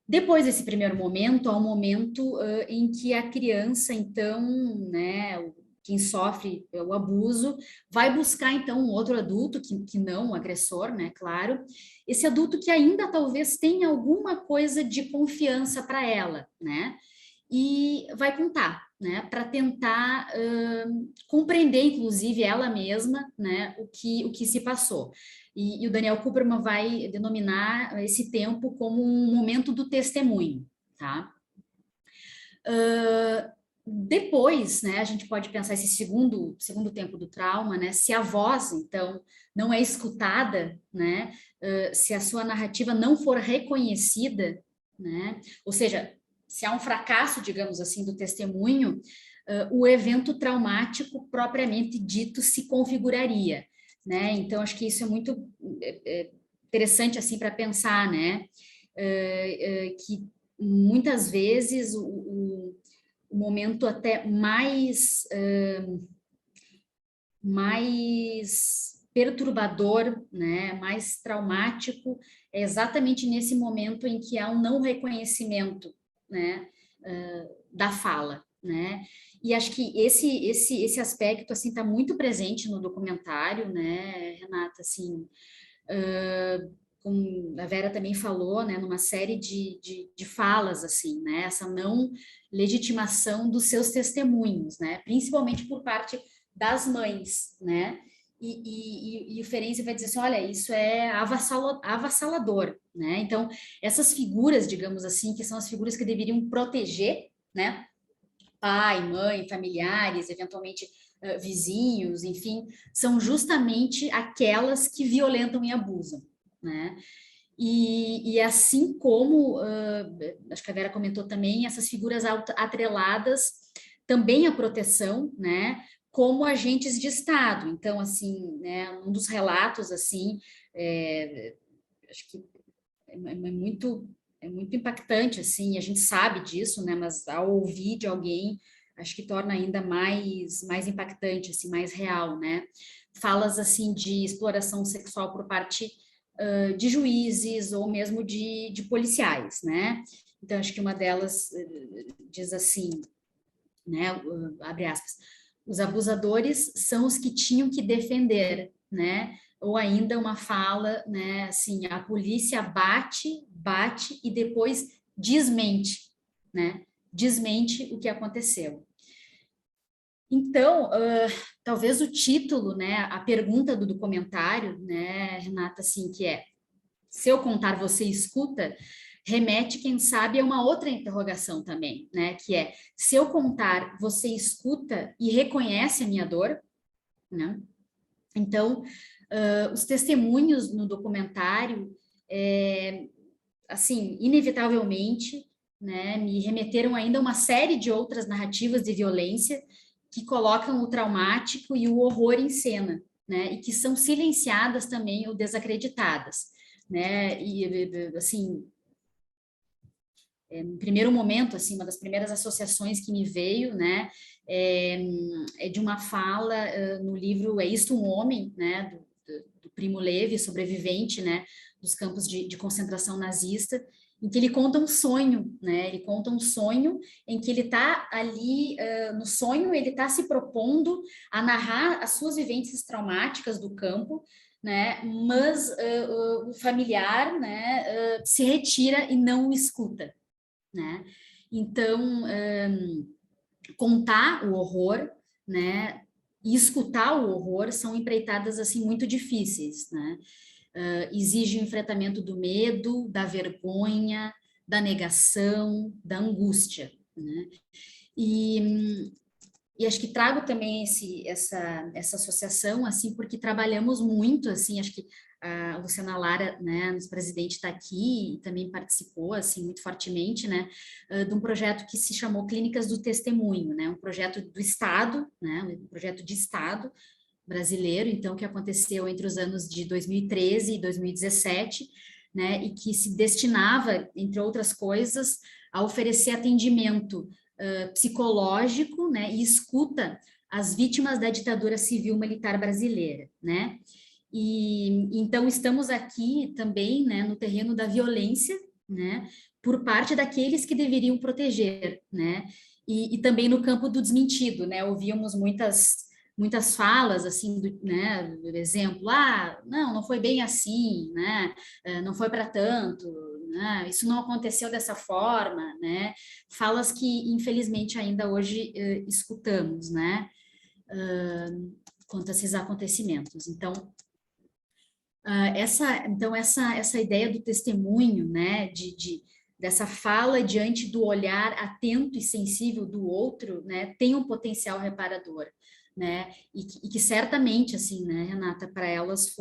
[SPEAKER 2] Depois desse primeiro momento, há um momento em que a criança, então, né, quem sofre o abuso, vai buscar, então, um outro adulto, que não o agressor, né, claro, esse adulto que ainda talvez tenha alguma coisa de confiança para ela, né, e vai contar, né, para tentar compreender, inclusive, ela mesma, né, o que se passou. E o Daniel Kuperman vai denominar esse tempo como um momento do testemunho, tá? Depois, né, a gente pode pensar esse segundo tempo do trauma, né, se a voz, então, não é escutada, né, se a sua narrativa não for reconhecida, né, ou seja, se há um fracasso, digamos assim, do testemunho, o evento traumático propriamente dito se configuraria, né? Então, acho que isso é muito interessante, assim, para pensar, né? Que muitas vezes o momento até mais perturbador, né? Mais traumático, é exatamente nesse momento em que há um não reconhecimento, né? Da fala, né? E acho que esse aspecto, assim, está muito presente no documentário, né, Renata, assim, como a Vera também falou, né, numa série de falas, assim, né, essa não legitimação dos seus testemunhos, né, principalmente por parte das mães, né, e o Ferenczi vai dizer assim, olha, isso é avassalador, né, então, essas figuras, digamos assim, que são as figuras que deveriam proteger, né, pai, mãe, familiares, eventualmente vizinhos, enfim, são justamente aquelas que violentam e abusam, né? E assim como, acho que a Vera comentou também, essas figuras atreladas também à proteção, né? Como agentes de Estado. Então, assim, né? Um dos relatos, assim, acho que é muito impactante, assim, a gente sabe disso, né, mas ao ouvir de alguém, acho que torna ainda mais impactante, assim, mais real, né, falas, assim, de exploração sexual por parte de juízes ou mesmo de policiais, né, então acho que uma delas diz assim, né, abre aspas, os abusadores são os que tinham que defender, né, ou ainda uma fala, né, assim, a polícia bate e depois desmente, né, desmente o que aconteceu. Então, talvez o título, né, a pergunta do documentário, né, Renata, assim, que é, se eu contar, você escuta, remete, quem sabe, a uma outra interrogação também, né, que é, se eu contar, você escuta e reconhece a minha dor, né? Então, os testemunhos no documentário, assim, inevitavelmente, né, me remeteram ainda a uma série de outras narrativas de violência que colocam o traumático e o horror em cena, né, e que são silenciadas também ou desacreditadas, né, e assim, no primeiro momento, assim, uma das primeiras associações que me veio, né, é de uma fala no livro É Isto um Homem, né, do Primo Levi, sobrevivente, né, dos campos de concentração nazista, em que ele conta um sonho, né, ele conta um sonho em que ele está ali, no sonho ele está se propondo a narrar as suas vivências traumáticas do campo, né, mas o familiar, né, se retira e não o escuta, né, então contar o horror, né, e escutar o horror são empreitadas assim muito difíceis, né? Exige o enfrentamento do medo, da vergonha, da negação, da angústia, né? E acho que trago também essa associação, assim, porque trabalhamos muito, assim, acho que a Luciana Lara, né, nossa presidente, está aqui e também participou, assim, muito fortemente, né, de um projeto que se chamou Clínicas do Testemunho, né, um projeto do Estado, né, um projeto de Estado brasileiro, então, que aconteceu entre os anos de 2013 e 2017, né, e que se destinava, entre outras coisas, a oferecer atendimento psicológico, né, e escuta às vítimas da ditadura civil-militar brasileira, né? E então estamos aqui também, né, no terreno da violência, né, por parte daqueles que deveriam proteger, né? E também no campo do desmentido, né? Ouvíamos muitas falas assim, né, do exemplo, não foi bem assim, né? Não foi para tanto, né? Isso não aconteceu dessa forma, né? Falas que infelizmente ainda hoje escutamos, né? Quanto a esses acontecimentos. Então, essa ideia do testemunho, né, dessa fala diante do olhar atento e sensível do outro, né, tem um potencial reparador, né, e que certamente, assim, né, Renata, para elas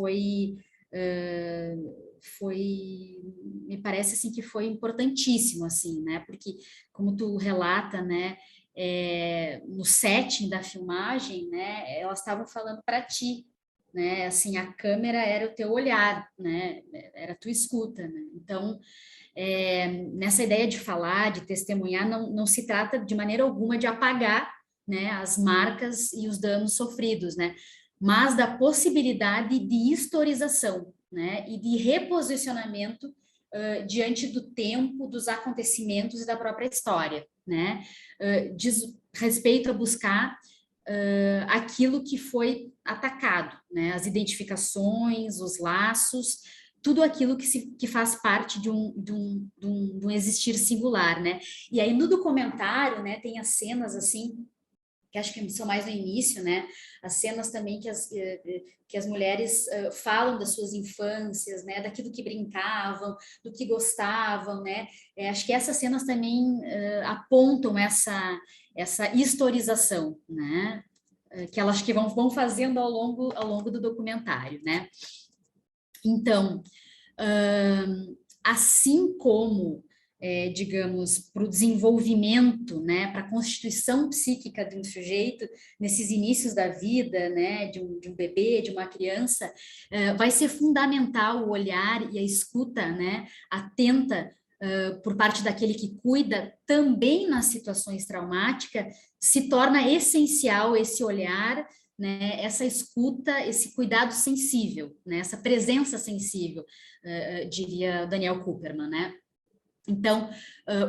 [SPEAKER 2] me parece, assim, que foi importantíssimo, assim, né, porque, como tu relata, né, no setting da filmagem, né, elas estavam falando para ti, né, assim, a câmera era o teu olhar, né, era a tua escuta, né, então, nessa ideia de falar, de testemunhar, não se trata de maneira alguma de apagar, né, as marcas e os danos sofridos, né, mas da possibilidade de historização, né, e de reposicionamento diante do tempo, dos acontecimentos e da própria história, né, diz respeito a buscar aquilo que foi atacado, né, as identificações, os laços, tudo aquilo que faz parte de um existir singular, né, e aí no documentário, né, tem as cenas, assim, que acho que são mais no início, né? As cenas também que as mulheres falam das suas infâncias, né? Daquilo que brincavam, do que gostavam, né? Acho que essas cenas também apontam essa historização, né? Que elas que vão fazendo ao longo do documentário, né? Então, assim como digamos, para o desenvolvimento, né, para a constituição psíquica de um sujeito nesses inícios da vida, né, de um bebê, de uma criança, vai ser fundamental o olhar e a escuta, né, atenta por parte daquele que cuida, também nas situações traumáticas, se torna essencial esse olhar, né, essa escuta, esse cuidado sensível, né, essa presença sensível, diria Daniel Kuperman, né? Então,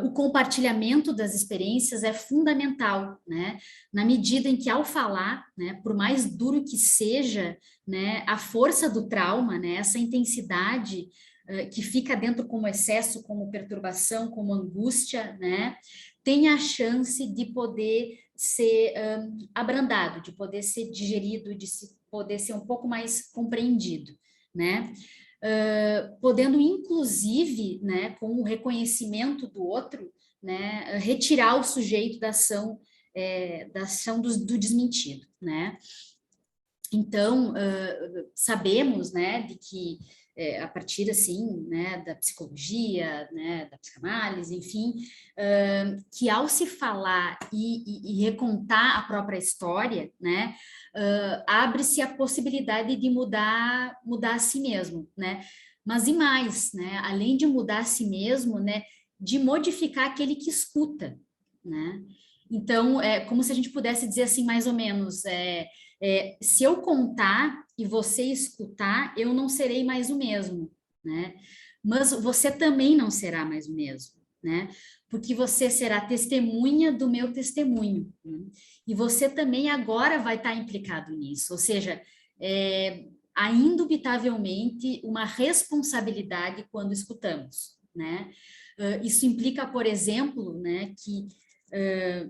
[SPEAKER 2] o compartilhamento das experiências é fundamental, né? Na medida em que, ao falar, né, por mais duro que seja, né, a força do trauma, né, essa intensidade que fica dentro como excesso, como perturbação, como angústia, né, tem a chance de poder ser abrandado, de poder ser digerido, de poder ser um pouco mais compreendido, né? Podendo, inclusive, né, com o reconhecimento do outro, né, retirar o sujeito da ação do desmentido, né? Então, sabemos, né, de que a partir, assim, né, da psicologia, né, da psicanálise, enfim, que ao se falar e recontar a própria história, né, abre-se a possibilidade de mudar a si mesmo, né, mas e mais, né, além de mudar a si mesmo, né, de modificar aquele que escuta, né, então, é como se a gente pudesse dizer assim, mais ou menos, se eu contar e você escutar, eu não serei mais o mesmo, né? Mas você também não será mais o mesmo, né? Porque você será testemunha do meu testemunho, né? E você também agora vai estar implicado nisso, ou seja, há indubitavelmente uma responsabilidade quando escutamos, né? Isso implica, por exemplo, né, que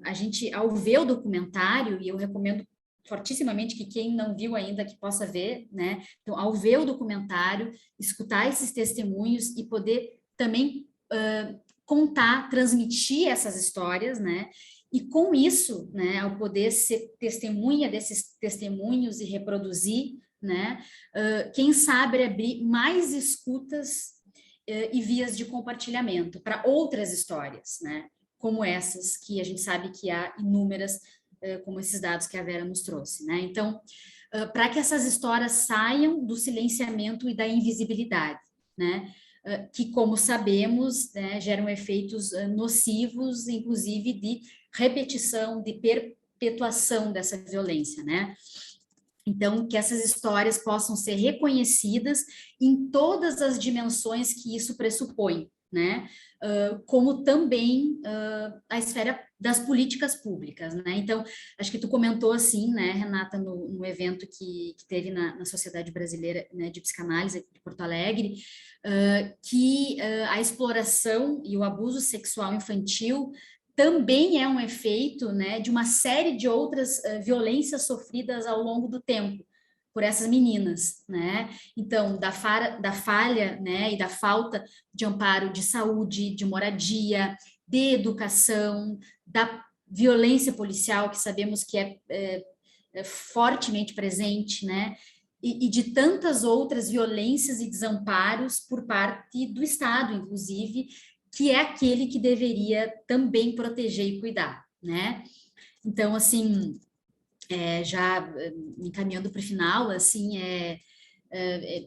[SPEAKER 2] a gente, ao ver o documentário, e eu recomendo fortissimamente que quem não viu ainda que possa ver, né? Então, ao ver o documentário, escutar esses testemunhos e poder também contar, transmitir essas histórias, né? E com isso, né, ao poder ser testemunha desses testemunhos e reproduzir, né, quem sabe abrir mais escutas e vias de compartilhamento para outras histórias, né, como essas que a gente sabe que há inúmeras, como esses dados que a Vera nos trouxe, né? Então, para que essas histórias saiam do silenciamento e da invisibilidade, né? Que, como sabemos, né, geram efeitos nocivos, inclusive de repetição, de perpetuação dessa violência, né? Então, que essas histórias possam ser reconhecidas em todas as dimensões que isso pressupõe, né? Como também a esfera das políticas públicas, né? Então, acho que tu comentou assim, né, Renata, no evento que teve na Sociedade Brasileira, né, de Psicanálise de Porto Alegre, que a exploração e o abuso sexual infantil também é um efeito, né, de uma série de outras violências sofridas ao longo do tempo por essas meninas, né? Então, da falha, né, e da falta de amparo de saúde, de moradia, de educação, da violência policial, que sabemos que é fortemente presente, né? E de tantas outras violências e desamparos por parte do Estado, inclusive, que é aquele que deveria também proteger e cuidar, né? Então, assim, já me encaminhando para o final, assim,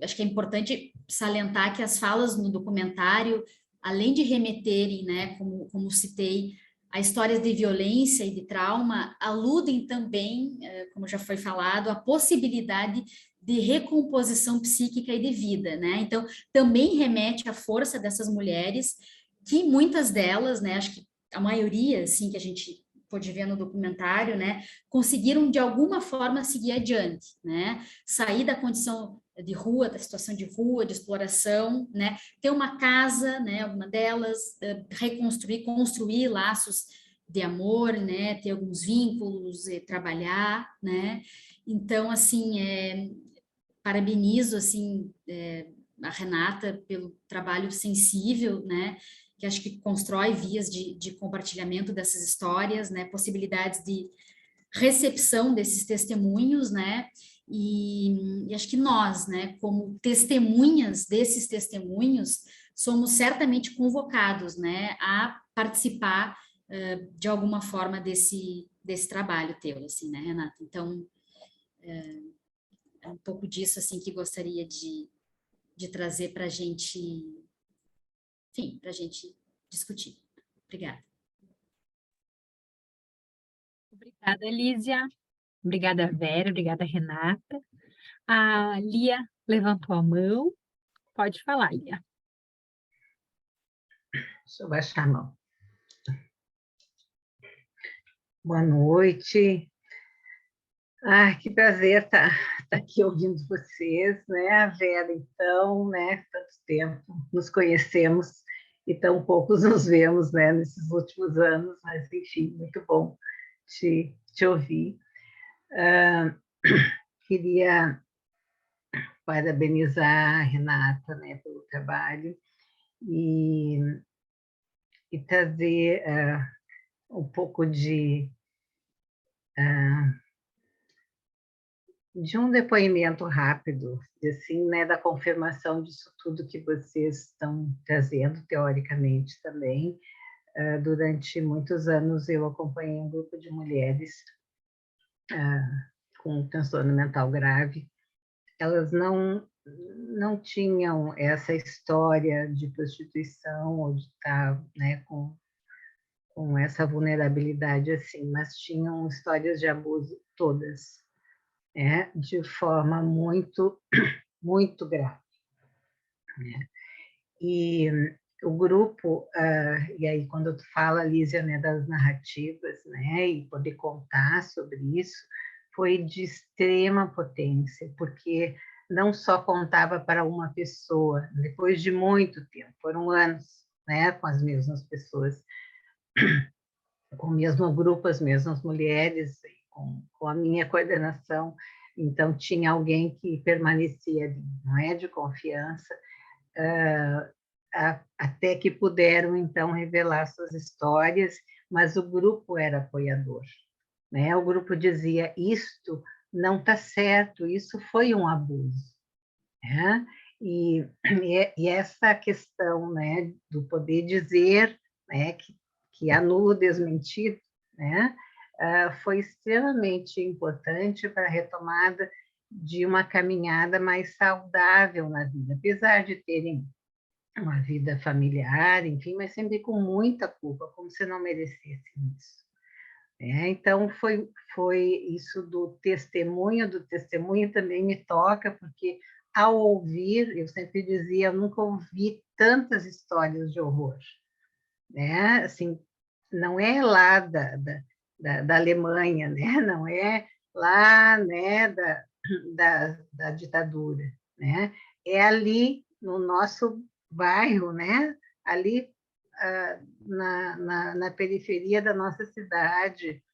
[SPEAKER 2] acho que é importante salientar que as falas no documentário, além de remeterem, né, como citei, a histórias de violência e de trauma, aludem também, como já foi falado, a possibilidade de recomposição psíquica e de vida, né? Então, também remete à força dessas mulheres, que muitas delas, né, acho que a maioria, assim, que a gente pôde ver no documentário, né, conseguiram de alguma forma seguir adiante, né? Sair da condição de rua, da situação de rua, de exploração, né? Ter uma casa, né? Alguma delas, reconstruir, construir laços de amor, né? Ter alguns vínculos, trabalhar, né? Então, assim, parabenizo, assim, a Renata pelo trabalho sensível, né? Que acho que constrói vias de compartilhamento dessas histórias, né? Possibilidades de recepção desses testemunhos, né? E acho que nós, né, como testemunhas desses testemunhos, somos certamente convocados, né, a participar de alguma forma desse trabalho teu, assim, né, Renata? Então, é um pouco disso, assim, que gostaria de trazer para a gente, enfim, para a gente discutir. Obrigada.
[SPEAKER 1] Obrigada, Lísia. Obrigada, Vera. Obrigada, Renata. A Lia levantou a mão. Pode falar, Lia.
[SPEAKER 5] Deixa eu baixar a mão. Boa noite. Que prazer estar aqui ouvindo vocês, né, Vera? Então, né, tanto tempo nos conhecemos e tão poucos nos vemos, né, nesses últimos anos, mas, enfim, muito bom te ouvir. Queria parabenizar a Renata, né, pelo trabalho e trazer um pouco de um depoimento rápido, assim, né, da confirmação disso tudo que vocês estão trazendo, teoricamente também. Durante muitos anos eu acompanhei um grupo de mulheres com transtorno mental grave. Elas não tinham essa história de prostituição ou de estar, né, com essa vulnerabilidade assim, mas tinham histórias de abuso todas, de forma muito, muito grave. E o grupo, e aí quando tu fala, Lísia, né, das narrativas, né, e poder contar sobre isso, foi de extrema potência, porque não só contava para uma pessoa, depois de muito tempo, foram anos, né, com as mesmas pessoas, com o mesmo grupo, as mesmas mulheres, com a minha coordenação. Então, tinha alguém que permanecia ali, não é, de confiança, até que puderam, então, revelar suas histórias, mas o grupo era apoiador, né? O grupo dizia, isto não está certo, isso foi um abuso, né? E essa questão, né, do poder dizer, né, que anula o desmentido, né, foi extremamente importante para a retomada de uma caminhada mais saudável na vida, apesar de terem uma vida familiar, enfim, mas sempre com muita culpa, como se não merecessem isso. Então, foi isso do testemunho também me toca, porque ao ouvir, eu sempre dizia, eu nunca ouvi tantas histórias de horror, né? Assim, não é lá da Alemanha, né? Não é lá, né, da ditadura, né? É ali no nosso bairro, né? Ali na periferia da nossa cidade,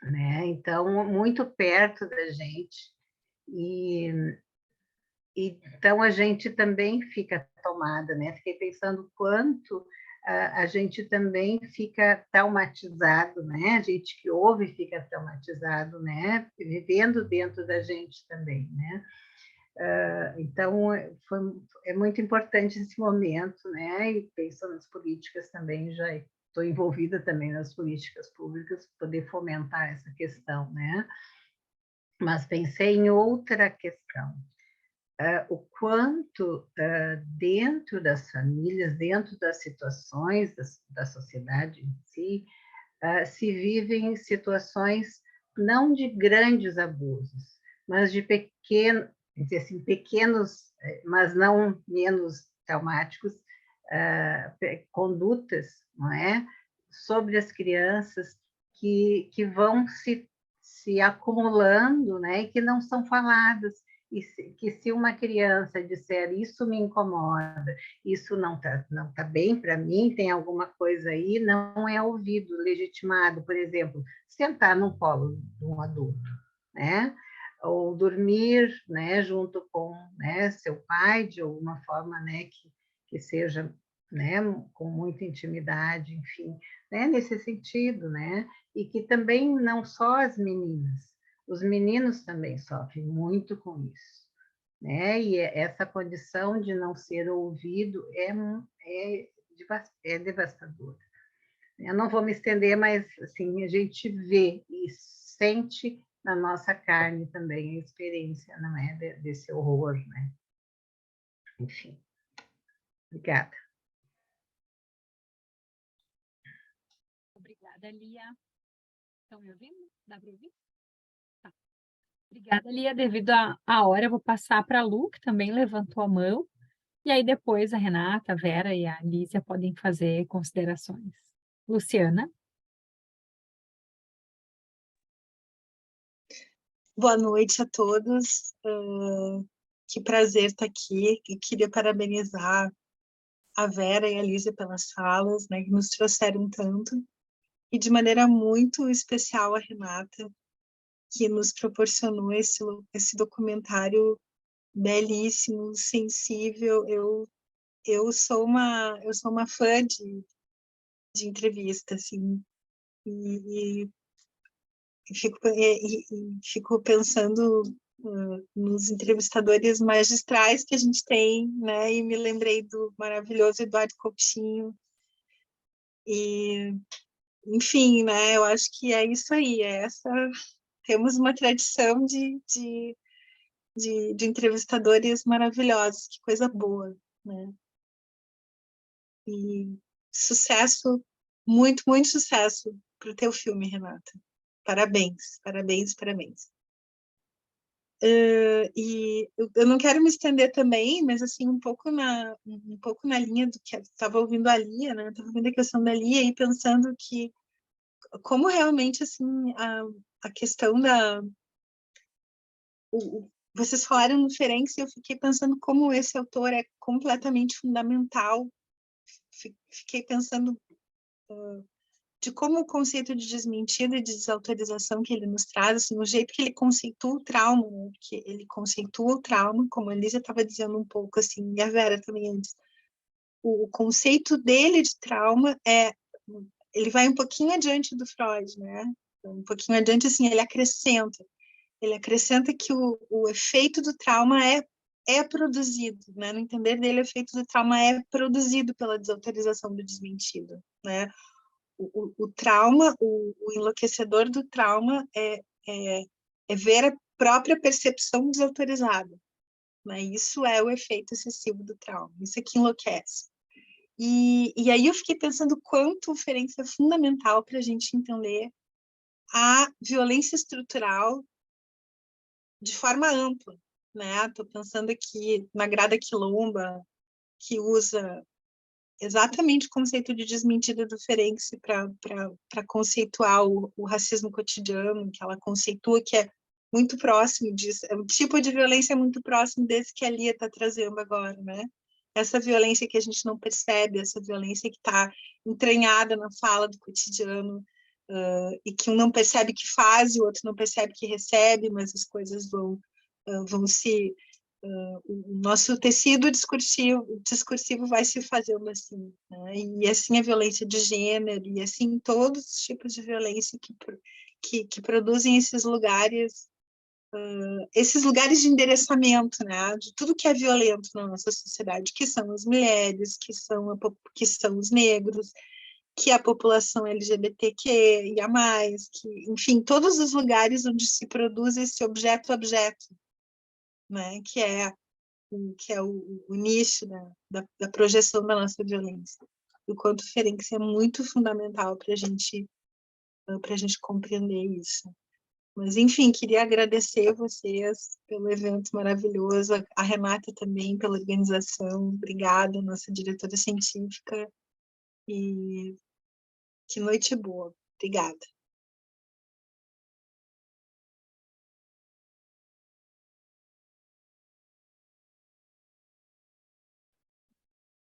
[SPEAKER 5] né? Então, muito perto da gente. E então a gente também fica tomada, né? Fiquei pensando quanto a gente também fica traumatizado, né? A gente que ouve fica traumatizado, né? Vivendo dentro da gente também, né? Então é muito importante esse momento, né? E pensando nas políticas também, já estou envolvida também nas políticas públicas, poder fomentar essa questão, né? Mas pensei em outra questão. O quanto dentro das famílias, dentro das situações da sociedade em si, se vivem situações não de grandes abusos, mas de pequenos, mas não menos traumáticos, condutas, não é? Sobre as crianças que vão se acumulando, né? E que não são faladas. Que se uma criança disser isso me incomoda, isso não tá bem para mim, tem alguma coisa aí, não é ouvido, legitimado, por exemplo, sentar no colo de um adulto, né? Ou dormir, né, junto com, né, seu pai, de alguma forma, né, que seja, né, com muita intimidade, enfim, né, nesse sentido, né? E que também não só as meninas, os meninos também sofrem muito com isso, né? E essa condição de não ser ouvido é devastadora. Eu não vou me estender, mas assim, a gente vê e sente na nossa carne também a experiência, não é? Desse horror, né? Enfim. Obrigada.
[SPEAKER 1] Obrigada, Lia. Estão me ouvindo? Dá para ouvir? Tá. Obrigada, Lia. Devido à hora, eu vou passar para a Lu, que também levantou a mão. E aí depois a Renata, a Vera e a Lísia podem fazer considerações. Luciana?
[SPEAKER 6] Boa noite a todos. Que prazer estar aqui. E queria parabenizar a Vera e a Lísia pelas falas, né, que nos trouxeram tanto. E de maneira muito especial a Renata, que nos proporcionou esse documentário belíssimo, sensível. Eu sou uma fã de entrevista, assim, e fico pensando nos entrevistadores magistrais que a gente tem, né? E me lembrei do maravilhoso Eduardo Coutinho. E, enfim, né? Eu acho que é isso aí. Temos uma tradição de entrevistadores maravilhosos. Que coisa boa, né? E sucesso, muito, muito sucesso para o teu filme, Renata. Parabéns, parabéns, parabéns. E eu não quero me estender também, mas assim um pouco na linha do que estava ouvindo a Lia, né? Estava ouvindo a questão da Lia e pensando que como realmente assim a questão vocês falaram no Ferenc e eu fiquei pensando como esse autor é completamente fundamental. Fiquei pensando de como o conceito de desmentida e de desautorização que ele nos traz, assim, o jeito que ele conceitua o trauma, né? Que ele conceitua o trauma, como a Elisa estava dizendo um pouco, assim, e a Vera também antes, o conceito dele de trauma ele vai um pouquinho adiante do Freud, né? Um pouquinho adiante, assim, ele acrescenta que o efeito do trauma é produzido, né? No entender dele, o efeito do trauma é produzido pela desautorização do desmentido, né? O trauma, o enlouquecedor do trauma é ver a própria percepção desautorizada, né? Isso é o efeito excessivo do trauma, isso é que enlouquece. E aí eu fiquei pensando quanto o Ferenc é fundamental para a gente entender a violência estrutural de forma ampla, né? Estou pensando aqui na Grada Quilomba, que usa exatamente o conceito de desmentida do Ferenc para conceituar o racismo cotidiano, que ela conceitua que é muito próximo disso, é um tipo de violência muito próximo desse que a Lia está trazendo agora, né? Essa violência que a gente não percebe, essa violência que está entranhada na fala do cotidiano, e que um não percebe que faz e o outro não percebe que recebe, mas as coisas vão se... o nosso tecido discursivo vai se fazendo assim, né? E assim a violência de gênero, e assim todos os tipos de violência que produzem esses lugares de endereçamento, né? De tudo que é violento na nossa sociedade, que são as mulheres, que são os negros, que é a população LGBTQ e a mais, que, enfim, todos os lugares onde se produz esse objeto-objeto, né? Que é o nicho da projeção da nossa violência. O quanto o Ferenc é muito fundamental para a gente compreender isso. Mas, enfim, queria agradecer a vocês pelo evento maravilhoso, a Renata também pela organização, obrigada, nossa diretora científica, e que noite boa. Obrigada.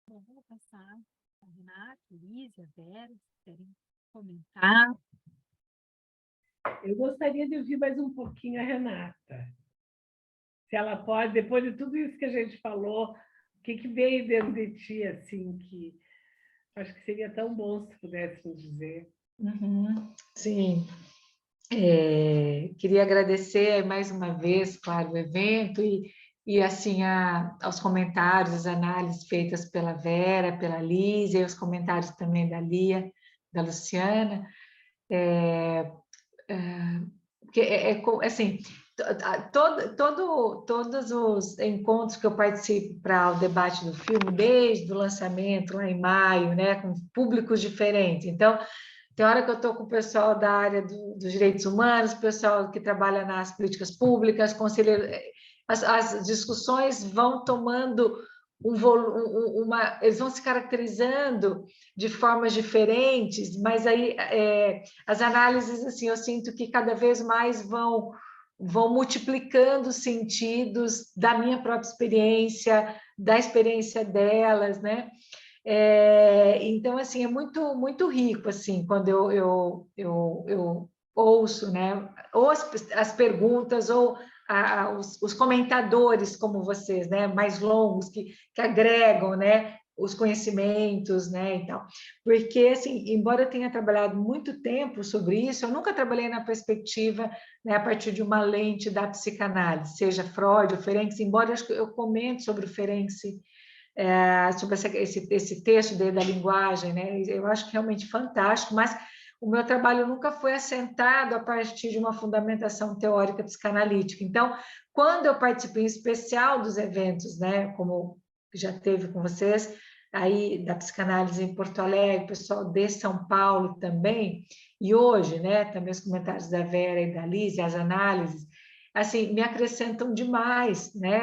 [SPEAKER 1] Bom, vou passar a Renata, Lígia, Vera, se querem comentar.
[SPEAKER 4] Eu gostaria de ouvir mais um pouquinho a Renata. Se ela pode, depois de tudo isso que a gente falou, o que veio dentro de ti, assim, que acho que seria tão bom se pudesse nos dizer.
[SPEAKER 3] Sim. Queria agradecer mais uma vez, claro, o evento e assim, aos comentários, as análises feitas pela Vera, pela Lígia, e os comentários também da Lia, da Luciana. Porque assim, todos os encontros que eu participo para o debate do filme, desde o lançamento lá em maio, né, com públicos diferentes. Então, tem hora que eu estou com o pessoal da área dos direitos humanos, o pessoal que trabalha nas políticas públicas, conselheiro, as discussões vão tomando eles vão se caracterizando de formas diferentes, mas aí as análises, assim, eu sinto que cada vez mais vão multiplicando os sentidos da minha própria experiência, da experiência delas, né? Então, assim, é muito, muito rico, assim, quando eu ouço, né? Ou as perguntas, ou os comentadores como vocês, né? Mais longos, que agregam, né? Os conhecimentos, né, e tal. Porque, assim, embora eu tenha trabalhado muito tempo sobre isso, eu nunca trabalhei na perspectiva, né, a partir de uma lente da psicanálise, seja Freud ou Ferenczi, embora eu comente sobre o Ferenczi, sobre esse texto dele da linguagem, né? Eu acho realmente fantástico, mas o meu trabalho nunca foi assentado a partir de uma fundamentação teórica psicanalítica. Então, quando eu participo em especial dos eventos, né, como já teve com vocês, aí da psicanálise em Porto Alegre, pessoal de São Paulo também, e hoje, né, também os comentários da Vera e da Lígia, as análises, assim, me acrescentam demais, né,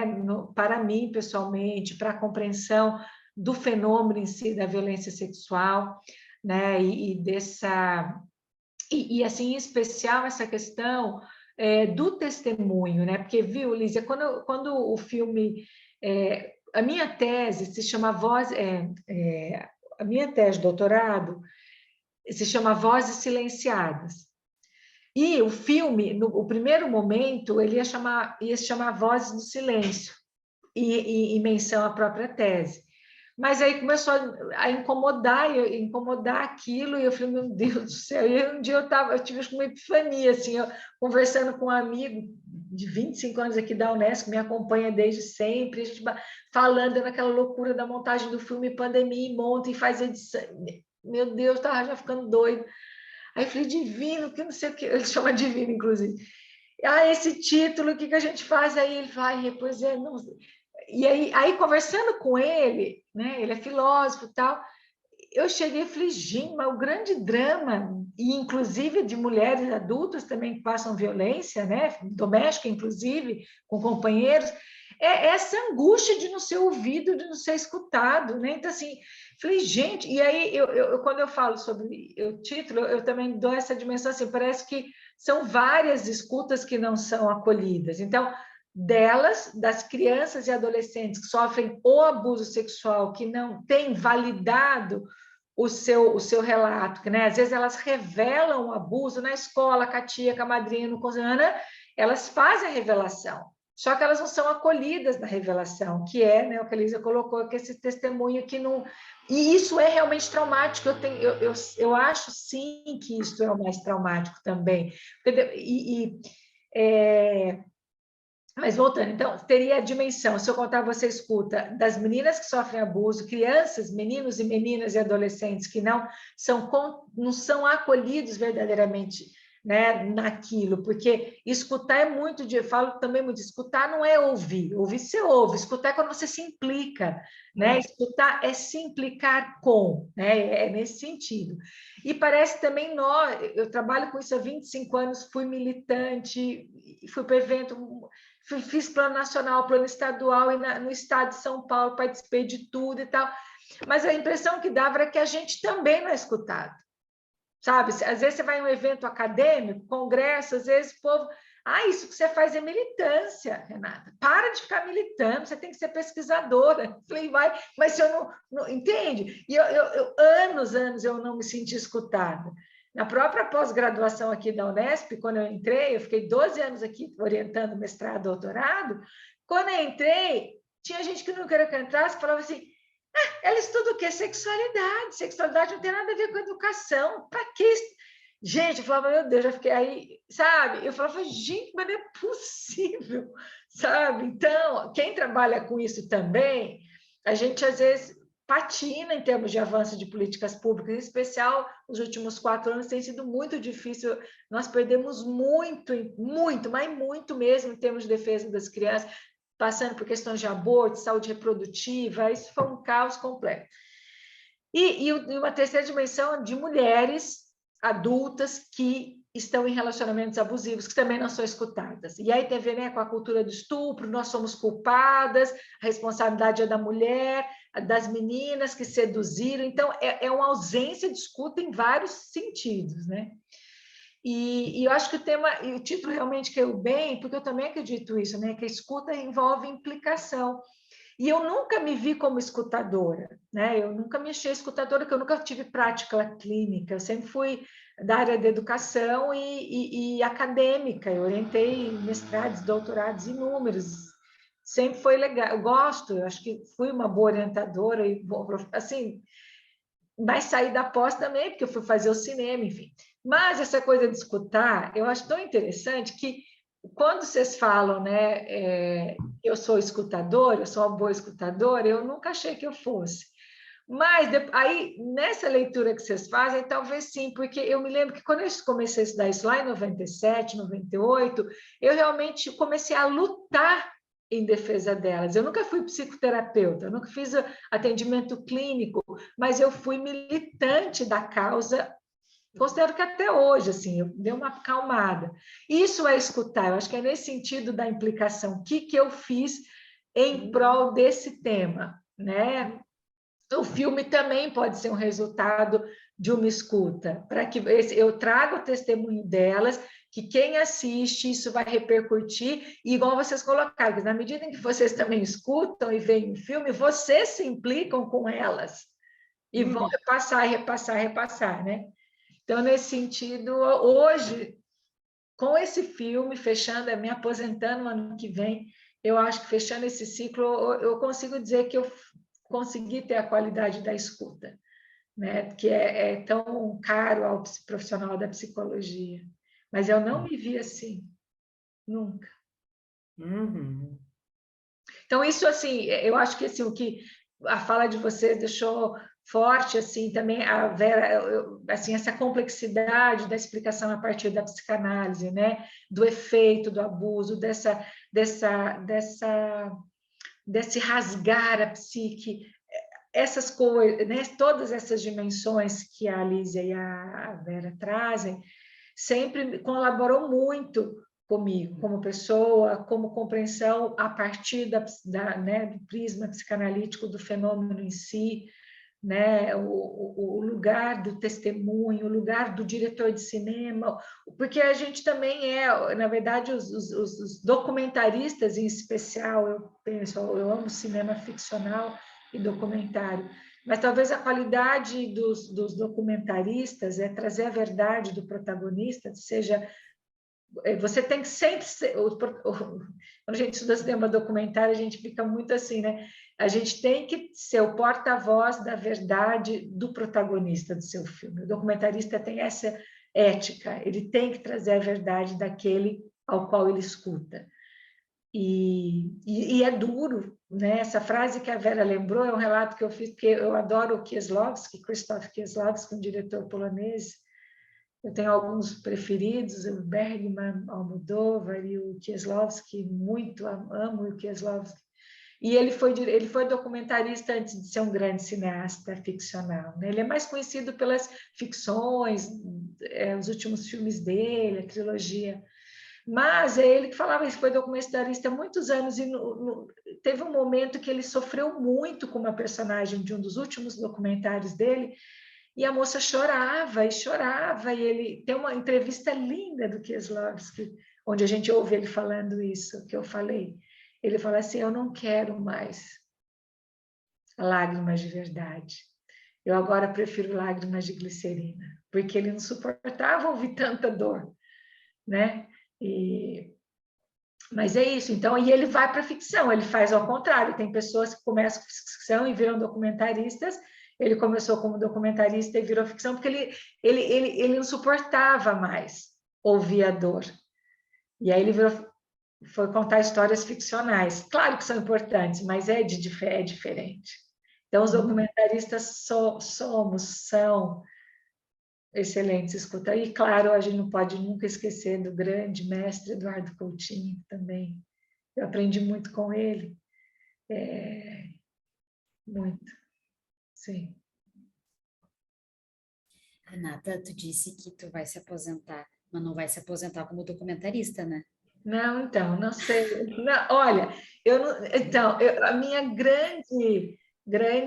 [SPEAKER 3] para mim, pessoalmente, para a compreensão do fenômeno em si da violência sexual, né, e assim, em especial, essa questão do testemunho, né, porque, viu, Lígia, quando o filme... a minha tese se chama a minha tese de doutorado se chama Vozes Silenciadas. E o filme, no primeiro momento, ele ia se chamar Vozes do Silêncio, em menção à própria tese. Mas aí começou a incomodar aquilo, e eu falei, meu Deus do céu. E um dia eu tive uma epifania, assim, eu, conversando com um amigo de 25 anos aqui da Unesco, que me acompanha desde sempre, a gente falando naquela loucura da montagem do filme Pandemia, e monta e faz edição. Meu Deus, estava já ficando doido. Aí eu falei, divino, que não sei o que, ele chama divino, inclusive. Esse título, o que a gente faz? Aí ele vai, pois é, não. E aí, conversando com ele, né, ele é filósofo e tal, eu cheguei e falei, gente, mas o grande drama, e inclusive de mulheres adultas também que passam violência, né, doméstica, inclusive, com companheiros, é essa angústia de não ser ouvido, de não ser escutado, né? Então, assim, falei, gente, e aí, quando eu falo sobre o título, eu também dou essa dimensão, assim, parece que são várias escutas que não são acolhidas. Então, das crianças e adolescentes que sofrem o abuso sexual, que não têm validado o seu relato, que, né? Às vezes elas revelam o abuso na escola, com a tia, com a madrinha, no cozinhana, elas fazem a revelação, só que elas não são acolhidas na revelação, que é, né, o que a Elisa colocou, que é esse testemunho que não... E isso é realmente traumático, eu acho, sim, que isso é o mais traumático também. Mas voltando, então, teria a dimensão, se eu contar, você escuta, das meninas que sofrem abuso, crianças, meninos e meninas e adolescentes que não são acolhidos verdadeiramente, né, naquilo, porque escutar é muito, eu falo também muito, escutar não é ouvir você ouve, escutar é quando você se implica, né, escutar é se implicar com, né, é nesse sentido. E parece também eu trabalho com isso há 25 anos, fui militante, fui para evento, fiz plano nacional, plano estadual, e no estado de São Paulo participei de tudo e tal, mas a impressão que dava era que a gente também não é escutado, sabe? Às vezes você vai em um evento acadêmico, congresso, às vezes o povo... isso que você faz é militância, Renata. Para de ficar militando, você tem que ser pesquisadora. Falei, mas se eu não entende? E anos eu não me senti escutada. Na própria pós-graduação aqui da Unesp, quando eu entrei, eu fiquei 12 anos aqui orientando mestrado, doutorado. Quando eu entrei, tinha gente que não queria que eu entrasse, falava assim, ela estuda o quê? Sexualidade. Sexualidade não tem nada a ver com educação. Para quê? Gente, eu falava, meu Deus, já fiquei aí, sabe? Eu falava, gente, mas não é possível, sabe? Então, quem trabalha com isso também, a gente às vezes patina em termos de avanço de políticas públicas, em especial nos últimos 4 anos tem sido muito difícil, nós perdemos muito, mas muito mesmo em termos de defesa das crianças, passando por questões de aborto, saúde reprodutiva, isso foi um caos completo. E uma terceira dimensão de mulheres adultas que estão em relacionamentos abusivos, que também não são escutadas. E aí tem a ver, né, com a cultura do estupro, nós somos culpadas, a responsabilidade é da mulher, das meninas que seduziram, então é uma ausência de escuta em vários sentidos, né? E eu acho que o título realmente caiu bem, porque eu também acredito isso, né, que a escuta envolve implicação. E eu nunca me vi como escutadora, né? Eu nunca me achei escutadora, porque eu nunca tive prática clínica, eu sempre fui da área da educação e acadêmica, eu orientei mestrados, doutorados inúmeros, sempre foi legal, eu gosto, eu acho que fui uma boa orientadora, e assim, mas saí da pós também, porque eu fui fazer o cinema, enfim. Mas essa coisa de escutar, eu acho tão interessante que quando vocês falam, né, eu sou escutadora, eu sou uma boa escutadora, eu nunca achei que eu fosse. Mas aí, nessa leitura que vocês fazem, talvez sim, porque eu me lembro que quando eu comecei a estudar isso lá em 97, 98, eu realmente comecei a lutar em defesa delas. Eu nunca fui psicoterapeuta, eu nunca fiz atendimento clínico, mas eu fui militante da causa. Considero que até hoje, assim, eu dei uma acalmada. Isso é escutar, eu acho que é nesse sentido da implicação. O que eu fiz em prol desse tema, né? O filme também pode ser um resultado de uma escuta, para que eu traga o testemunho delas, que quem assiste, isso vai repercutir, e igual vocês colocaram, na medida em que vocês também escutam e veem o filme, vocês se implicam com elas, e vão repassar, né? Então, nesse sentido, hoje, com esse filme, fechando, me aposentando no ano que vem, eu acho que fechando esse ciclo, eu consigo dizer que eu conseguir ter a qualidade da escuta, né? Que é tão caro ao profissional da psicologia. Mas eu não me vi assim, nunca.
[SPEAKER 4] Uhum.
[SPEAKER 3] Então, isso, assim, eu acho que assim, o que a fala de vocês deixou forte, assim, também a Vera, assim, essa complexidade da explicação a partir da psicanálise, né? Do efeito do abuso, desse rasgar a psique, essas coisas, né? Todas essas dimensões que a Lízia e a Vera trazem, sempre colaborou muito comigo, como pessoa, como compreensão a partir né, do prisma psicanalítico do fenômeno em si, né, o lugar do testemunho, o lugar do diretor de cinema, porque a gente também na verdade, os documentaristas em especial, eu penso, eu amo cinema ficcional e documentário, mas talvez a qualidade dos documentaristas é trazer a verdade do protagonista, seja você tem que sempre ser, quando a gente estuda cinema documentário, a gente fica muito assim, né? A gente tem que ser o porta-voz da verdade do protagonista do seu filme. O documentarista tem essa ética, ele tem que trazer a verdade daquele ao qual ele escuta. E é duro, né? Essa frase que a Vera lembrou é um relato que eu fiz, porque eu adoro o Kieslowski, Krzysztof Kieslowski, um diretor polonês. Eu tenho alguns preferidos, o Bergman, Almodóvar e o Kieslowski, muito amo o Kieslowski. E ele foi documentarista antes de ser um grande cineasta ficcional, né? Ele é mais conhecido pelas ficções, os últimos filmes dele, a trilogia. Mas é ele que falava, ele foi documentarista há muitos anos e teve um momento que ele sofreu muito com uma personagem de um dos últimos documentários dele, e a moça chorava, e ele tem uma entrevista linda do Kieslowski, onde a gente ouve ele falando isso, que eu falei. Ele fala assim, eu não quero mais lágrimas de verdade. Eu agora prefiro lágrimas de glicerina, porque ele não suportava ouvir tanta dor, né? Mas é isso, então, e ele vai para a ficção, ele faz ao contrário, tem pessoas que começam com ficção e viram documentaristas. Ele começou como documentarista e virou ficção porque ele não suportava mais ouvir a dor. E aí ele foi contar histórias ficcionais. Claro que são importantes, mas é diferente. Então, os documentaristas são excelentes escuta. E, claro, a gente não pode nunca esquecer do grande mestre Eduardo Coutinho também. Eu aprendi muito com ele. Muito. Sim.
[SPEAKER 2] Renata, tu disse que tu vai se aposentar, mas não vai se aposentar como documentarista, né?
[SPEAKER 3] Não, então, não sei. Não, olha, a minha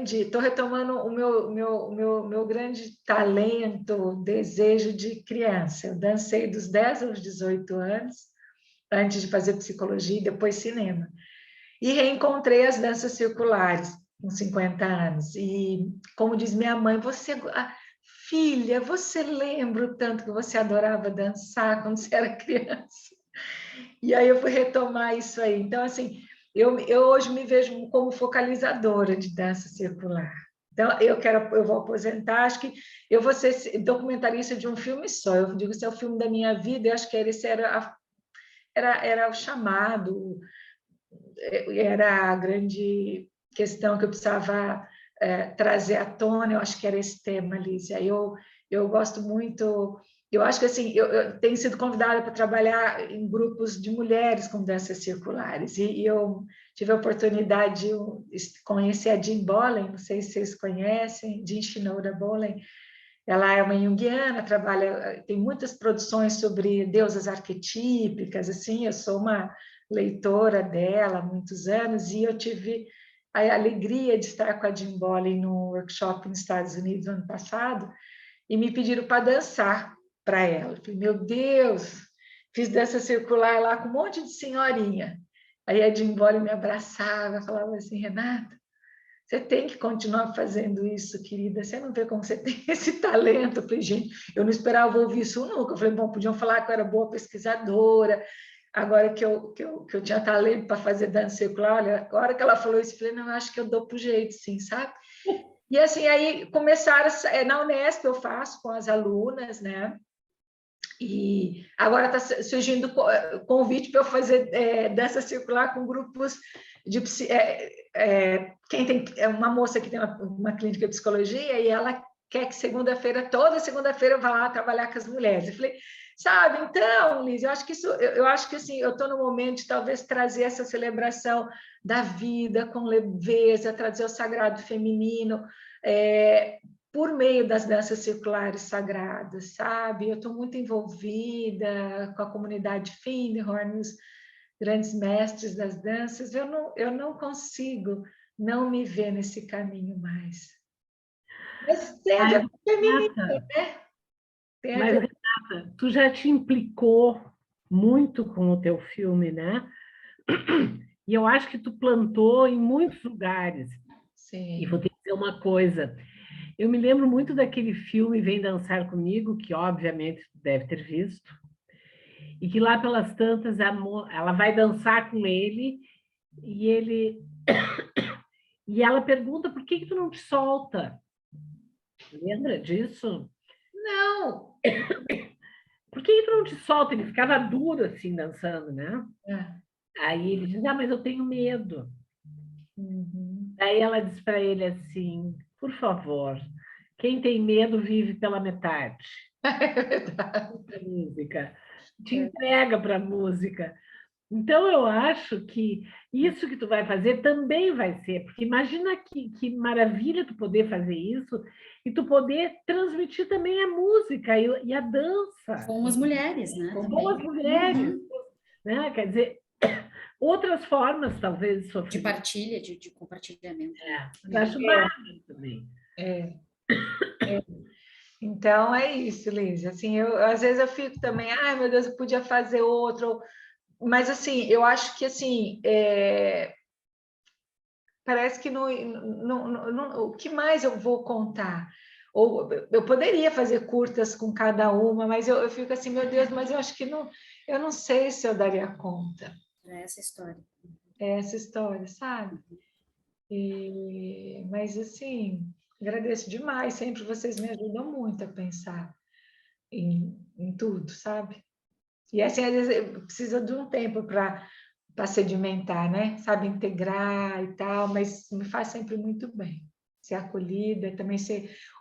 [SPEAKER 3] estou retomando o meu grande talento, desejo de criança. Eu dancei dos 10 aos 18 anos, antes de fazer psicologia e depois cinema. E reencontrei as danças circulares, com 50 anos. E, como diz minha mãe, filha, você lembra o tanto que você adorava dançar quando você era criança? E aí eu fui retomar isso aí. Então, assim, eu hoje me vejo como focalizadora de dança circular. Então, eu vou aposentar, acho que eu vou ser documentarista de um filme só. Eu digo, esse é o filme da minha vida, eu acho que esse era o chamado, era a grande questão que eu precisava trazer à tona, eu acho que era esse tema, Lízia. Eu gosto muito, eu acho que assim, eu tenho sido convidada para trabalhar em grupos de mulheres com danças circulares, e eu tive a oportunidade de conhecer a Jean Bollen, não sei se vocês conhecem, Jean Shinoda Bollen. Ela é uma junguiana, tem muitas produções sobre deusas arquetípicas, assim, eu sou uma leitora dela há muitos anos, e eu tive a alegria de estar com a Jean Bollen no workshop nos Estados Unidos no ano passado, e me pediram para dançar para ela. Eu falei, meu Deus, fiz dança circular lá com um monte de senhorinha. Aí a Jean Bollen me abraçava, falava assim, Renata, você tem que continuar fazendo isso, querida. Você não vê como você tem esse talento. Eu falei, gente, eu não esperava ouvir isso nunca. Eu falei, bom, podiam falar que eu era boa pesquisadora, agora que eu tinha talento para fazer dança circular, olha, a hora que ela falou isso, eu falei, não, eu acho que eu dou para o jeito, sim, sabe? E assim, aí começaram, na Unesp eu faço com as alunas, né? E agora está surgindo convite para eu fazer dança circular com grupos de... quem tem uma moça que tem uma clínica de psicologia e ela quer que toda segunda-feira eu vá lá trabalhar com as mulheres. Eu falei, sabe, então, Liz, eu acho que assim, eu estou no momento de talvez trazer essa celebração da vida com leveza, trazer o sagrado feminino, por meio das danças circulares sagradas, sabe? Eu estou muito envolvida com a comunidade Findhorn, os grandes mestres das danças, eu não consigo não me ver nesse caminho mais. Mas tem a ver com feminino, né?
[SPEAKER 4] Mas, Renata, tu já te implicou muito com o teu filme, né? E eu acho que tu plantou em muitos lugares.
[SPEAKER 3] Sim.
[SPEAKER 4] E vou te dizer uma coisa. Eu me lembro muito daquele filme Vem Dançar Comigo, que obviamente tu deve ter visto, e que lá pelas tantas ela vai dançar com ele e ela pergunta por que tu não te solta? Lembra disso?
[SPEAKER 3] Não.
[SPEAKER 4] Por que tu não te solta? Ele ficava duro assim dançando, né? Aí ele diz, mas eu tenho medo.
[SPEAKER 3] Uhum.
[SPEAKER 4] Aí ela diz para ele assim, por favor, quem tem medo vive pela metade.
[SPEAKER 3] É verdade.
[SPEAKER 4] A música. Te entrega para a música. Então, eu acho que isso que tu vai fazer também vai ser, porque imagina que maravilha tu poder fazer isso e tu poder transmitir também a música e a dança.
[SPEAKER 2] Com as mulheres, né?
[SPEAKER 4] Com as mulheres. Né? Quer dizer, outras formas, talvez, de sofrer.
[SPEAKER 2] De partilha, de compartilhamento.
[SPEAKER 4] Eu acho bárbaro também.
[SPEAKER 3] Então, é isso, Liz. Assim, às vezes eu fico também, ai, meu Deus, eu podia fazer outro... Mas, assim, eu acho que, assim, parece que o que mais eu vou contar? Ou eu poderia fazer curtas com cada uma, mas eu fico assim, meu Deus, mas eu acho que eu não sei se eu daria conta.
[SPEAKER 2] É essa história.
[SPEAKER 3] É essa história, sabe? Mas, assim, agradeço demais, sempre vocês me ajudam muito a pensar em tudo, sabe? E assim, às vezes precisa de um tempo para sedimentar, né? Sabe, integrar e tal, mas me faz sempre muito bem. Ser acolhida, também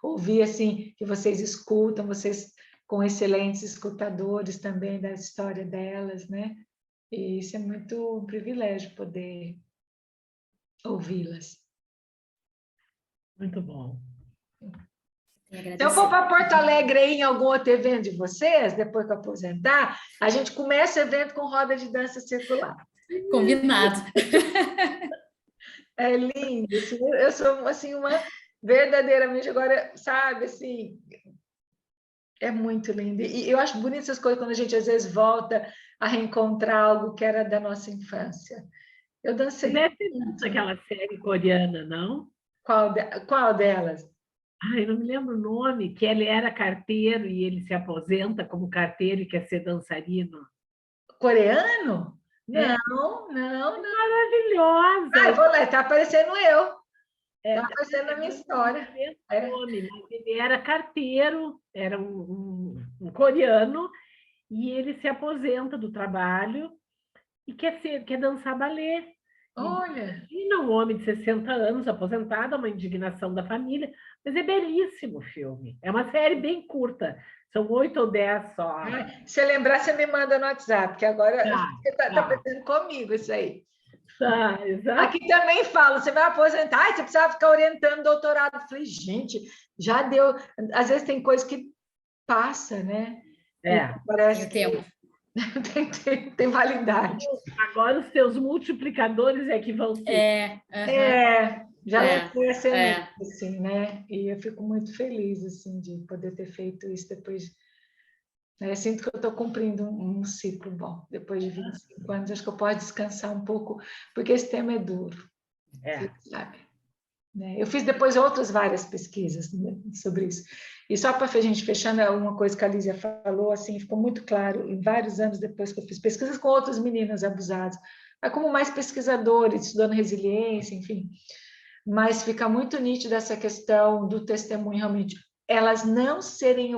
[SPEAKER 3] ouvir assim que vocês escutam, vocês com excelentes escutadores também da história delas, né? E isso é muito um privilégio poder ouvi-las.
[SPEAKER 4] Muito bom.
[SPEAKER 3] Se eu for para Porto Alegre aí, em algum outro evento de vocês, depois que eu aposentar, a gente começa o evento com roda de dança circular.
[SPEAKER 2] Combinado.
[SPEAKER 3] É lindo. Assim, eu sou assim, uma verdadeiramente, agora, sabe, assim, é muito lindo. E eu acho bonito essas coisas quando a gente às vezes volta a reencontrar algo que era da nossa infância. Eu dancei.
[SPEAKER 4] Deve ter visto aquela série coreana, não?
[SPEAKER 3] Qual delas?
[SPEAKER 4] Eu não me lembro o nome, que ele era carteiro e ele se aposenta como carteiro e quer ser dançarino.
[SPEAKER 3] Coreano? Não.
[SPEAKER 4] Maravilhosa!
[SPEAKER 3] Ah, vou lá, está aparecendo eu. Está aparecendo a minha história.
[SPEAKER 4] Nome, mas ele era carteiro, era um coreano, e ele se aposenta do trabalho e quer dançar balé.
[SPEAKER 3] Olha!
[SPEAKER 4] Imagina um homem de 60 anos aposentado, uma indignação da família, mas é belíssimo o filme. É uma série bem curta, são 8 ou 10 só.
[SPEAKER 3] Se lembrar, você me manda no WhatsApp, que agora está pensando comigo isso aí.
[SPEAKER 4] Exato.
[SPEAKER 3] Aqui também falo, você vai aposentar, você precisava ficar orientando doutorado. Eu falei, gente, já deu. Às vezes tem coisa que passa, né? Parece que tem validade.
[SPEAKER 4] Agora os teus multiplicadores é que vão ser.
[SPEAKER 3] Já foi a semente, assim, né? E eu fico muito feliz, assim, de poder ter feito isso depois. Eu sinto que eu estou cumprindo um ciclo bom. Depois de 25 anos, acho que eu posso descansar um pouco, porque esse tema é duro. Sabe? Eu fiz depois várias pesquisas, né, sobre isso. E só para a gente fechando, uma coisa que a Lísia falou, assim, ficou muito claro, em vários anos depois que eu fiz pesquisas com outros meninos abusados, como mais pesquisadores, estudando resiliência, enfim, mas fica muito nítida essa questão do testemunho, realmente, elas não serem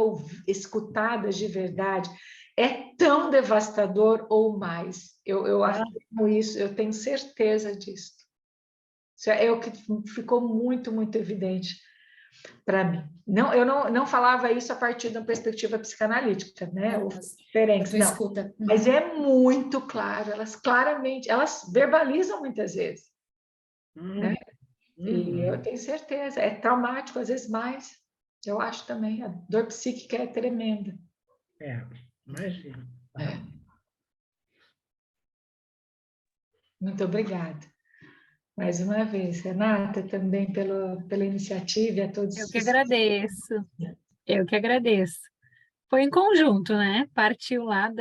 [SPEAKER 3] escutadas de verdade, é tão devastador ou mais. Eu afirmo isso, eu tenho certeza disso. Isso é o que ficou muito, muito evidente para mim. Não, eu não falava isso a partir de uma perspectiva psicanalítica, né? Ou diferente, não.
[SPEAKER 2] Escuta.
[SPEAKER 3] Mas é muito claro, elas claramente, elas verbalizam muitas vezes. Né? E eu tenho certeza, é traumático, às vezes mais. Eu acho também, a dor psíquica é tremenda.
[SPEAKER 4] Imagina.
[SPEAKER 3] Muito obrigada. Mais uma vez, Renata, também pela iniciativa e a todos.
[SPEAKER 1] Eu que agradeço. Eu que agradeço. Foi em conjunto, né? Partiu lá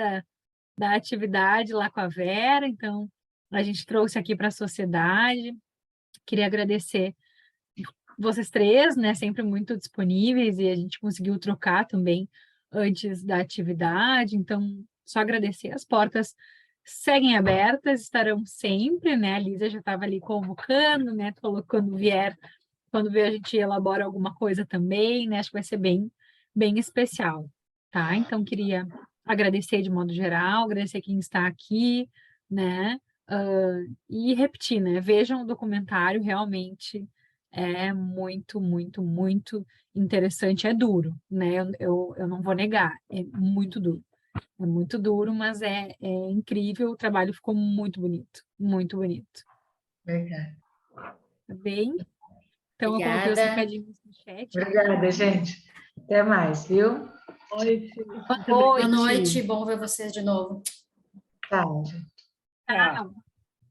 [SPEAKER 1] da atividade lá com a Vera, então a gente trouxe aqui para a sociedade. Queria agradecer vocês três, né? Sempre muito disponíveis e a gente conseguiu trocar também antes da atividade, então só agradecer. As portas seguem abertas, estarão sempre, né? A Lísia já estava ali convocando, né? Falou que quando vier a gente elabora alguma coisa também, né? Acho que vai ser bem especial, tá? Então, queria agradecer de modo geral, agradecer quem está aqui, né? E repetir, né? Vejam o documentário, realmente é muito, muito, muito interessante. É duro, né? Eu não vou negar, é muito duro. É muito duro, mas é incrível. O trabalho ficou muito bonito, muito bonito.
[SPEAKER 3] Obrigada.
[SPEAKER 1] Tá bem? Então,
[SPEAKER 2] Obrigada.
[SPEAKER 1] eu coloquei os recadinhos no chat.
[SPEAKER 3] Obrigada, gente. Até mais, viu?
[SPEAKER 1] Boa noite.
[SPEAKER 2] Boa noite, bom ver vocês de novo.
[SPEAKER 3] Tchau, gente.
[SPEAKER 1] Tchau.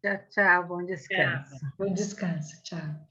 [SPEAKER 5] Tchau, tchau, bom descanso.
[SPEAKER 3] Bom descanso, tchau.